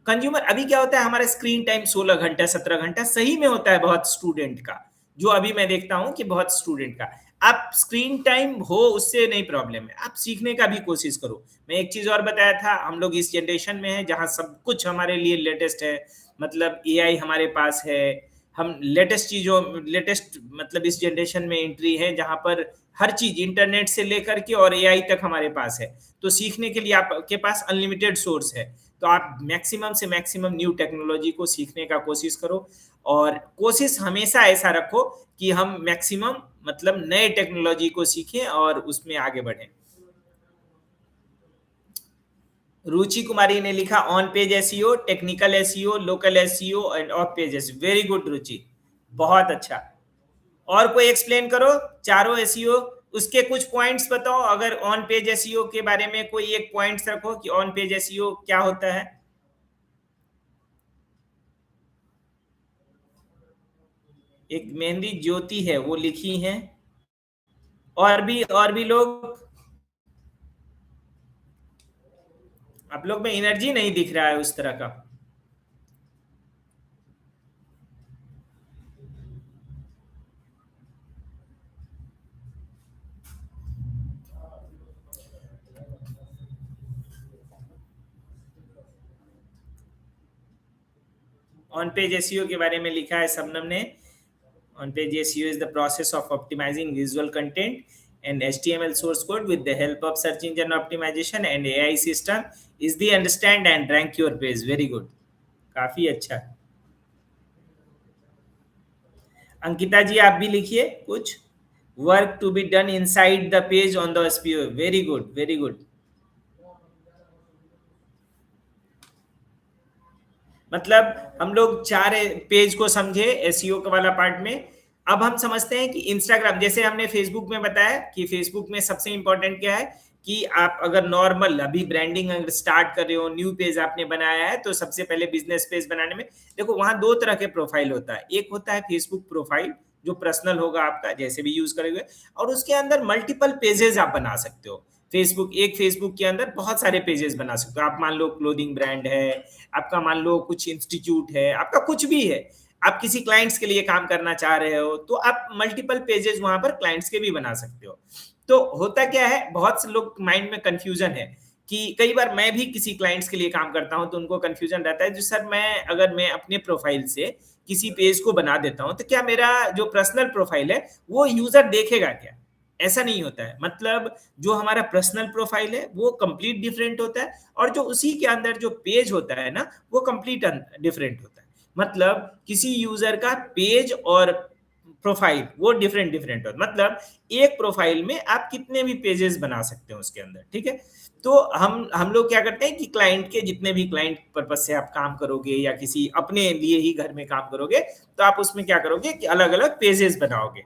कंज्यूमर अभी क्या होता है, हमारा स्क्रीन टाइम 16 घंटा 17 घंटा सही में होता है बहुत स्टूडेंट का, जो अभी मैं देखता हूं कि बहुत स्टूडेंट का। आप स्क्रीन टाइम हो उससे नहीं प्रॉब्लम है, आप सीखने का भी कोशिश करो। मैं एक चीज और बताया था, हम लोग इस जनरेशन में हैं जहां सब कुछ हमारे लिए लेटेस्ट है, मतलब एआई हमारे पास है, हम लेटेस्ट चीजों, लेटेस्ट मतलब इस जनरेशन में एंट्री है जहां पर हर चीज इंटरनेट से लेकर के और एआई तक हमारे पास है, तो सीखने के लिए आपके पास अनलिमिटेड सोर्स है। तो आप मैक्सिमम से मैक्सिमम न्यू टेक्नोलॉजी को सीखने का कोशिश करो, और कोशिश हमेशा ऐसा रखो कि हम मैक्सिमम मतलब नए टेक्नोलॉजी को सीखें और उसमें आगे बढ़ें। रुचि कुमारी ने लिखा on page SEO, technical SEO, local SEO and off page SEO. Very good Ruchi, बहुत अच्छा। और कोई एक्सप्लेन करो चारों एसईओ, उसके कुछ पॉइंट्स बताओ, अगर ऑन पेज एसईओ के बारे में कोई एक पॉइंट्स रखो कि ऑन पेज एसईओ क्या होता है। एक मेहंदी ज्योति है वो लिखी हैं, और भी लोग। आप लोग में एनर्जी नहीं दिख रहा है उस तरह का। ऑन पेज एसईओ के बारे में लिखा है शबनम ने। On page SEO is the process of optimizing visual content and HTML source code with the help of search engine optimization and AI system is the understand and rank your page. Very good. काफी अच्छा। अंकिता जी आप भी लिखिए कुछ। Work to be done inside the page on the SEO. Very good, very good. मतलब हम लोग 4 page को समझे एसईओ का वाला पार्ट में। अब हम समझते हैं कि इंस्टाग्राम, जैसे हमने फेसबुक में बताया कि फेसबुक में सबसे इंपॉर्टेंट क्या है कि आप अगर नॉर्मल अभी ब्रांडिंग अगर स्टार्ट कर रहे हो, न्यू पेज आपने बनाया है, तो सबसे पहले बिजनेस पेज बनाने में देखो वहां 2 तरह के प्रोफाइल होता है। एक होता है फेसबुक प्रोफाइल जो पर्सनल होगा आपका, जैसे भी यूज करेंगे, और उसके अंदर मल्टीपल पेजेस आप बना सकते हो। फेसबुक के अंदर बहुत सारे पेजेस बना सकते हो। आप मान लो क्लोथिंग ब्रांड है, आपका मान लो कुछ इंस्टीट्यूट है, आपका कुछ भी है, आप किसी क्लाइंट्स के लिए काम करना चाह रहे हो, तो आप मल्टीपल पेजेस वहां पर क्लाइंट्स के भी बना सकते हो। तो होता क्या है, बहुत से लोग माइंड में कंफ्यूजन है कि कई बार मैं भी किसी क्लाइंट्स के लिए काम करता हूं तो उनको कंफ्यूजन रहता है, जो सर मैं अपने प्रोफाइल से किसी पेज को बना देता हूं तो क्या मेरा जो पर्सनल प्रोफाइल है वो यूजर देखेगा क्या? ऐसा नहीं होता है। मतलब जो हमारा पर्सनल प्रोफाइल है वो कंप्लीट डिफरेंट होता है, और जो उसी के अंदर जो पेज होता है ना वो कंप्लीट डिफरेंट होता है। मतलब किसी यूजर का पेज और प्रोफाइल वो डिफरेंट डिफरेंट होता है। मतलब एक प्रोफाइल में आप कितने भी पेजेस बना सकते हो उसके अंदर, ठीक है। तो हम लोग क्या करते हैं कि क्लाइंट के जितने भी क्लाइंट पर्पज से आप काम करोगे या किसी अपने लिए ही घर में काम करोगे, तो आप उसमें क्या करोगे कि अलग अलग पेजेस बनाओगे।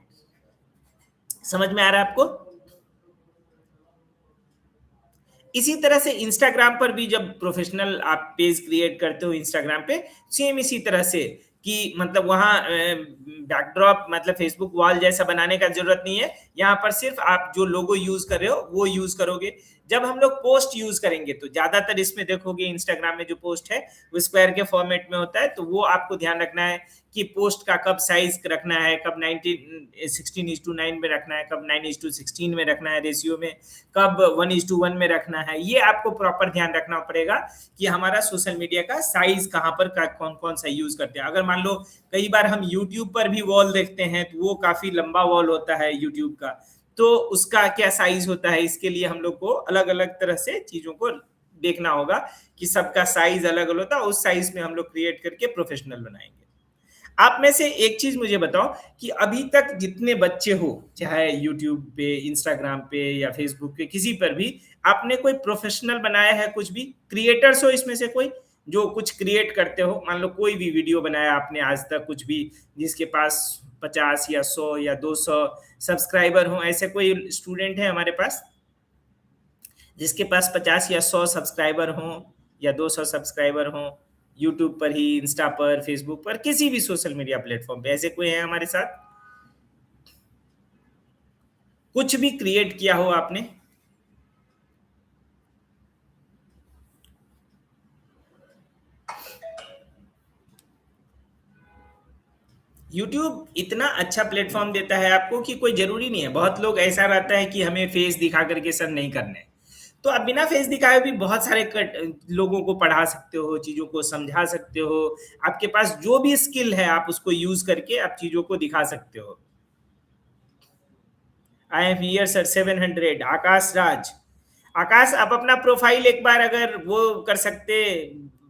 समझ में आ रहा है आपको? इसी तरह से इंस्टाग्राम पर भी जब प्रोफेशनल आप पेज क्रिएट करते हो इंस्टाग्राम पे, सेम इसी तरह से कि मतलब वहां बैकड्रॉप मतलब फेसबुक वॉल जैसा बनाने का जरूरत नहीं है। यहाँ पर सिर्फ आप जो लोगो यूज कर रहे हो वो यूज करोगे। जब हम लोग पोस्ट यूज करेंगे तो ज्यादातर इसमें देखोगे इंस्टाग्राम में जो पोस्ट है वो स्क्वायर के फॉर्मेट में होता है, तो वो आपको ध्यान रखना है कि पोस्ट का कब साइज रखना है, कब 16:9 में रखना है, कब 9:16 में रखना है रेशियो में, कब 1:1 में रखना है। ये आपको प्रॉपर ध्यान रखना पड़ेगा कि हमारा सोशल मीडिया का साइज कहाँ पर कौन कौन सा यूज करते हैं। अगर मान लो कई बार हम यूट्यूब पर भी वॉल देखते हैं तो वो काफी लंबा वॉल होता है यूट्यूब का, तो उसका क्या साइज होता है, इसके लिए हम लोग को अलग अलग तरह से चीजों को देखना होगा कि सबका साइज अलग अलग होता है। उस साइज में हम लोग क्रिएट करके प्रोफेशनल बनाएंगे। आप में से एक चीज मुझे बताओ कि अभी तक जितने बच्चे हो, चाहे यूट्यूब पे, इंस्टाग्राम पे या फेसबुक पे, किसी पर भी आपने कोई प्रोफेशनल बनाया है? कुछ भी क्रिएटर्स हो इसमें से कोई जो कुछ क्रिएट करते हो, मान लो कोई भी वीडियो बनाया आपने आज तक कुछ भी, जिसके पास 50 या 100 या 200 सब्सक्राइबर हो, ऐसे कोई स्टूडेंट है हमारे पास जिसके पास 50 या 100 सब्सक्राइबर हो या 200 सब्सक्राइबर हो, यूट्यूब पर ही, इंस्टा पर, फेसबुक पर, किसी भी सोशल मीडिया प्लेटफॉर्म पे ऐसे कोई है हमारे साथ? कुछ भी क्रिएट किया हो आपने? यूट्यूब इतना अच्छा प्लेटफॉर्म देता है आपको कि कोई जरूरी नहीं है। बहुत लोग ऐसा रहता है कि हमें फेस दिखा करके सब नहीं करने, तो आप बिना फेस दिखाए भी बहुत सारे लोगों को पढ़ा सकते हो, चीजों को समझा सकते हो। आपके पास जो भी स्किल है आप उसको यूज करके आप चीजों को दिखा सकते हो। I am here sir 700। Akash Raj, आकाश आप अपना प्रोफाइल एक बार अगर वो कर सकते,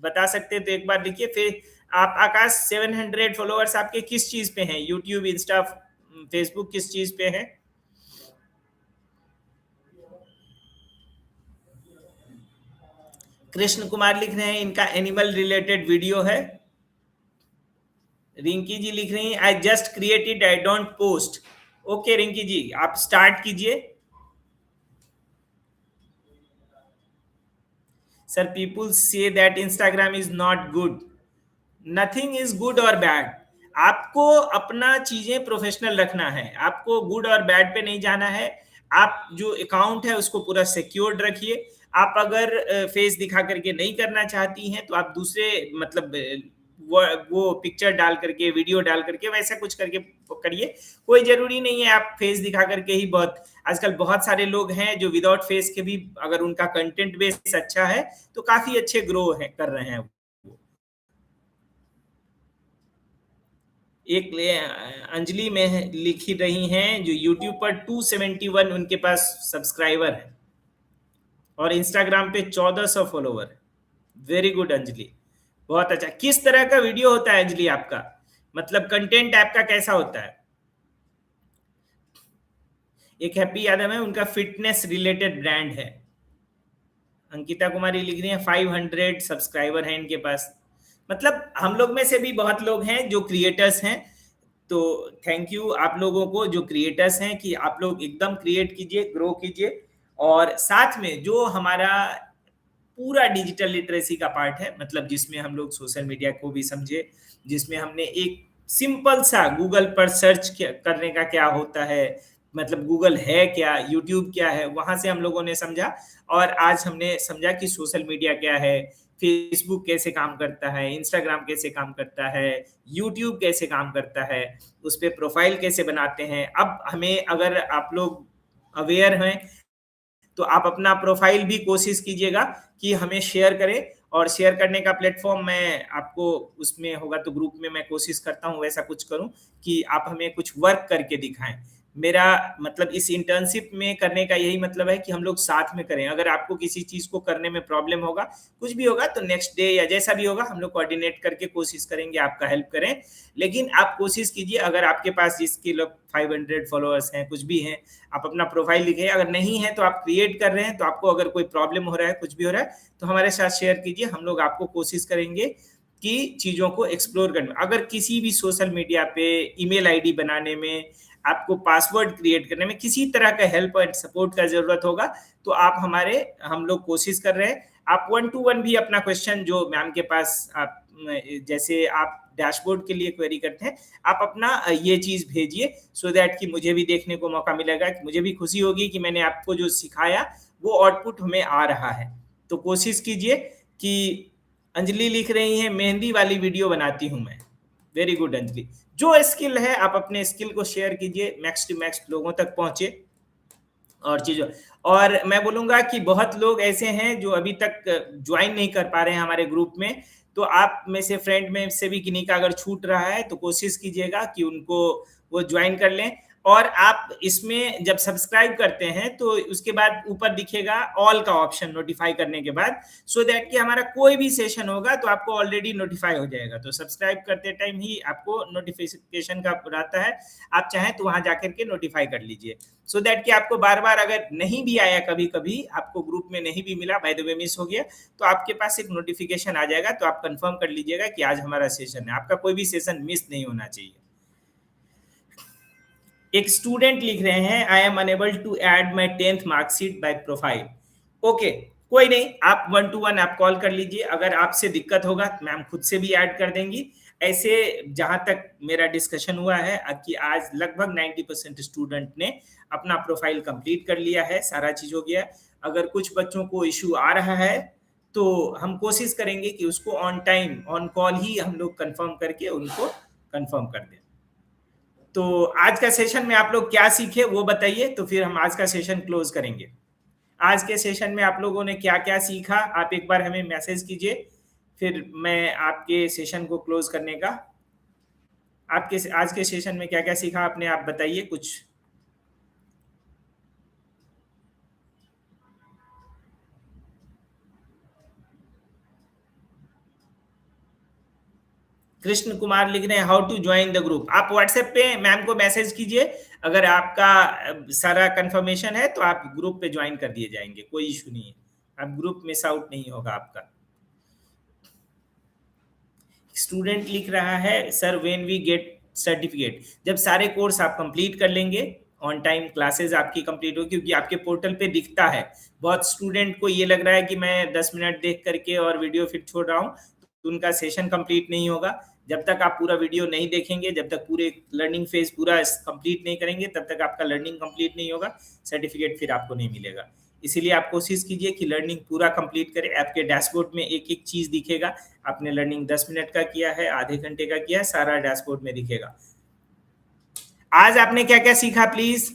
बता सकते तो एक बार लिखिए। फिर आप आकाश 700 फॉलोअर्स आपके किस चीज पे हैं? यूट्यूब, इंस्टा, फेसबुक, किस चीज पे हैं? कृष्ण कुमार लिख रहे हैं इनका एनिमल रिलेटेड वीडियो है। रिंकी जी लिख रही हैं I just created, I don't post. Okay Rinki ji, आप स्टार्ट कीजिए। Sir, people say that Instagram is not good. Nothing is good और बैड। आपको अपना चीजें प्रोफेशनल रखना है, आपको गुड और बैड पे नहीं जाना है। आप जो अकाउंट है उसको पूरा सिक्योर्ड रखिए। आप अगर फेस दिखा करके नहीं करना चाहती हैं तो आप दूसरे मतलब वो पिक्चर डाल करके, वीडियो डाल करके, वैसा कुछ करके करिए। कोई जरूरी नहीं है आप फेस दिखा करके ही बहुत, आजकल बहुत सारे लोग हैं जो विदाउट फेस के भी, अगर उनका कंटेंट बेस अच्छा है तो काफी अच्छे ग्रो है कर रहे हैं। एक अंजलि में लिखी रही हैं जो यूट्यूब पर 271 उनके पास सब्सक्राइबर है और इंस्टाग्राम पे 1400 फॉलोवर है। वेरी गुड अंजलि, बहुत अच्छा। किस तरह का वीडियो होता है अंजलि आपका, मतलब कंटेंट आपका कैसा होता है? एक हैप्पी यादव है, उनका फिटनेस रिलेटेड ब्रांड है। अंकिता कुमारी लिख रही है 500 सब्सक्राइबर हैं इनके पास। मतलब हम लोग में से भी बहुत लोग हैं जो क्रिएटर्स हैं। तो थैंक यू आप लोगों को जो क्रिएटर्स हैं कि आप लोग एकदम क्रिएट कीजिए, ग्रो कीजिए। और साथ में जो हमारा पूरा डिजिटल लिटरेसी का पार्ट है, मतलब जिसमें हम लोग सोशल मीडिया को भी समझे, जिसमें हमने एक सिंपल सा गूगल पर सर्च करने का क्या होता है, मतलब गूगल है क्या, यूट्यूब क्या है, वहां से हम लोगों ने समझा। और आज हमने समझा कि सोशल मीडिया क्या है, फेसबुक कैसे काम करता है, इंस्टाग्राम कैसे काम करता है, यूट्यूब कैसे काम करता है, उस पर प्रोफाइल कैसे बनाते हैं। अब हमें, अगर आप लोग अवेयर हैं तो आप अपना प्रोफाइल भी कोशिश कीजिएगा कि हमें शेयर करें। और शेयर करने का प्लेटफॉर्म मैं आपको, उसमें होगा तो ग्रुप में मैं कोशिश करता हूँ वैसा कुछ करूँ कि आप हमें कुछ वर्क करके दिखाएं। मेरा मतलब इस इंटर्नशिप में करने का यही मतलब है कि हम लोग साथ में करें। अगर आपको किसी चीज को करने में प्रॉब्लम होगा, कुछ भी होगा, तो नेक्स्ट डे या जैसा भी होगा हम लोग कोऑर्डिनेट करके कोशिश करेंगे आपका हेल्प करें। लेकिन आप कोशिश कीजिए, अगर आपके पास जिसके लोग 500 फॉलोअर्स हैं, कुछ भी हैं, आप अपना प्रोफाइल लिखिए। अगर नहीं है तो आप क्रिएट कर रहे हैं, तो आपको अगर कोई प्रॉब्लम हो रहा है, कुछ भी हो रहा है, तो हमारे साथ शेयर कीजिए। हम लोग आपको कोशिश करेंगे कि चीजों को एक्सप्लोर करने में, अगर किसी भी सोशल मीडिया पे ईमेल आईडी बनाने में, आपको पासवर्ड क्रिएट करने में किसी तरह का हेल्प एंड सपोर्ट का जरूरत होगा, तो आप हम लोग कोशिश कर रहे हैं। आप 1 to 1 भी अपना क्वेश्चन जो मैम के पास, आप जैसे आप डैशबोर्ड के लिए क्वेरी करते हैं, आप अपना ये चीज भेजिए, सो दैट कि मुझे भी देखने को मौका मिलेगा, कि मुझे भी खुशी होगी कि मैंने आपको जो सिखाया वो आउटपुट हमें आ रहा है। तो कोशिश कीजिए कि, अंजलि लिख रही है मेहंदी वाली वीडियो बनाती हूं मैं। वेरी गुड अंजलि, जो स्किल है आप अपने स्किल को शेयर कीजिए, मैक्स टू मैक्स लोगों तक पहुंचे। और चीजों, और मैं बोलूंगा कि बहुत लोग ऐसे हैं जो अभी तक ज्वाइन नहीं कर पा रहे हैं हमारे ग्रुप में। तो आप में से फ्रेंड में से भी किन्हीं का अगर छूट रहा है तो कोशिश कीजिएगा कि उनको वो ज्वाइन कर लें। और आप इसमें जब सब्सक्राइब करते हैं तो उसके बाद ऊपर दिखेगा ऑल का ऑप्शन नोटिफाई करने के बाद, सो दैट कि हमारा कोई भी सेशन होगा तो आपको ऑलरेडी नोटिफाई हो जाएगा। तो सब्सक्राइब करते टाइम ही आपको नोटिफिकेशन का आता है, आप चाहें तो वहां जाकर के नोटिफाई कर लीजिए, सो दैट कि आपको बार बार अगर नहीं भी आया, कभी कभी आपको ग्रुप में नहीं भी मिला, बाय द वे मिस हो गया, तो आपके पास एक नोटिफिकेशन आ जाएगा। तो आप कंफर्म कर लीजिएगा कि आज हमारा सेशन है, आपका कोई भी सेशन मिस नहीं होना चाहिए। एक स्टूडेंट लिख रहे हैं I am unable to add my 10th marksheet by profile. Okay, कोई नहीं, आप 1 to 1 आप कॉल कर लीजिए। अगर आपसे दिक्कत होगा तो मैम खुद से भी ऐड कर देंगी। ऐसे जहां तक मेरा डिस्कशन हुआ है कि आज लगभग 90% स्टूडेंट ने अपना प्रोफाइल कंप्लीट कर लिया है, सारा चीज हो गया। अगर कुछ बच्चों को इश्यू आ रहा है तो हम कोशिश करेंगे कि उसको ऑन टाइम ऑन कॉल ही हम लोग कंफर्म करके उनको कंफर्म कर दें। तो आज का सेशन में आप लोग क्या सीखे वो बताइए, तो फिर हम आज का सेशन क्लोज करेंगे। आज के सेशन में आप लोगों ने क्या क्या सीखा, आप एक बार हमें मैसेज कीजिए, फिर मैं आपके सेशन को क्लोज करने का, आपके आज के सेशन में क्या क्या सीखा आपने, आप बताइए कुछ। कृष्ण कुमार लिख रहे हैं how to join the group. आप व्हाट्सएप पे मैम को मैसेज कीजिए, अगर आपका सारा कंफर्मेशन है तो आप ग्रुप पे ज्वाइन कर दिए जाएंगे, कोई इशू नहीं है, आप ग्रुप मिस आउट नहीं होगा आपका। स्टूडेंट लिख रहा है sir when we get certificate. जब सारे कोर्स आप कंप्लीट कर लेंगे, ऑन टाइम क्लासेस आपकी कंप्लीट हो, क्योंकि आपके पोर्टल पे दिखता है। बहुत स्टूडेंट को ये लग रहा है कि मैं 10 मिनट देख करके और वीडियो फिर छोड़ रहा हूँ, तो उनका सेशन कंप्लीट नहीं होगा। जब तक आप पूरा वीडियो नहीं देखेंगे, जब तक पूरे लर्निंग फेज पूरा कंप्लीट नहीं करेंगे, तब तक आपका लर्निंग कंप्लीट नहीं होगा, सर्टिफिकेट फिर आपको नहीं मिलेगा। इसीलिए आप कोशिश कीजिए कि लर्निंग पूरा कंप्लीट करें। आपके डैशबोर्ड में एक एक चीज दिखेगा, आपने लर्निंग 10 मिनट का किया है, आधे घंटे का किया है, सारा डैशबोर्ड में दिखेगा। आज आपने क्या क्या सीखा प्लीज?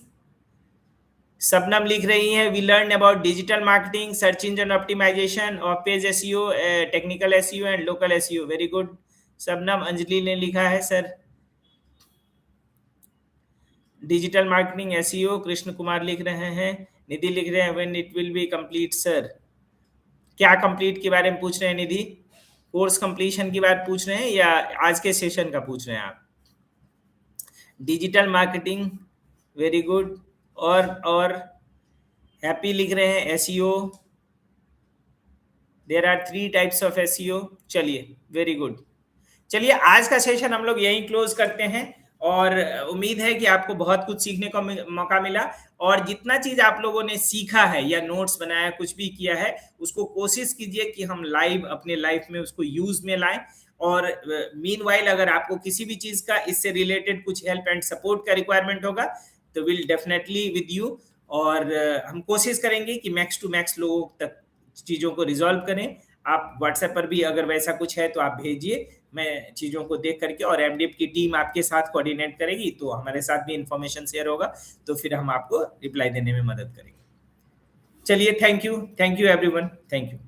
सबनम लिख रही है, we learn about digital marketing, search engine optimisation, off page SEO, technical SEO and local SEO. Very good Shabnam. Anjali ने लिखा है sir digital marketing SEO. Krishna Kumar लिख रहे हैं, निधि लिख रहे हैं when it will be complete sir. क्या कंप्लीट के बारे में पूछ रहे हैं निधि? कोर्स कंप्लीशन की बात पूछ रहे हैं या आज के सेशन का पूछ रहे हैं आप? Digital marketing, very good. और हैप्पी लिख रहे हैं SEO. There are 3 types of SEO. चलिए वेरी गुड। चलिए आज का सेशन हम लोग यहीं क्लोज करते हैं, और उम्मीद है कि आपको बहुत कुछ सीखने का मौका मिला। और जितना चीज आप लोगों ने सीखा है या नोट्स बनाया, कुछ भी किया है, उसको कोशिश कीजिए कि हम लाइव अपने लाइफ में उसको यूज में लाएं। और मीनवाइल अगर आपको किसी भी चीज का इससे रिलेटेड कुछ हेल्प एंड सपोर्ट का रिक्वायरमेंट होगा तो विल डेफिनेटली विद यू। और हम कोशिश करेंगे कि मैक्स टू मैक्स लोगों तक चीजों को रिजॉल्व करें। आप व्हाट्सएप पर भी अगर वैसा कुछ है तो आप भेजिए, मैं चीजों को देख करके, और एमडीएफ की टीम आपके साथ कोऑर्डिनेट करेगी, तो हमारे साथ भी इंफॉर्मेशन शेयर होगा, तो फिर हम आपको रिप्लाई देने में मदद करेंगे। चलिए thank you everyone, thank you.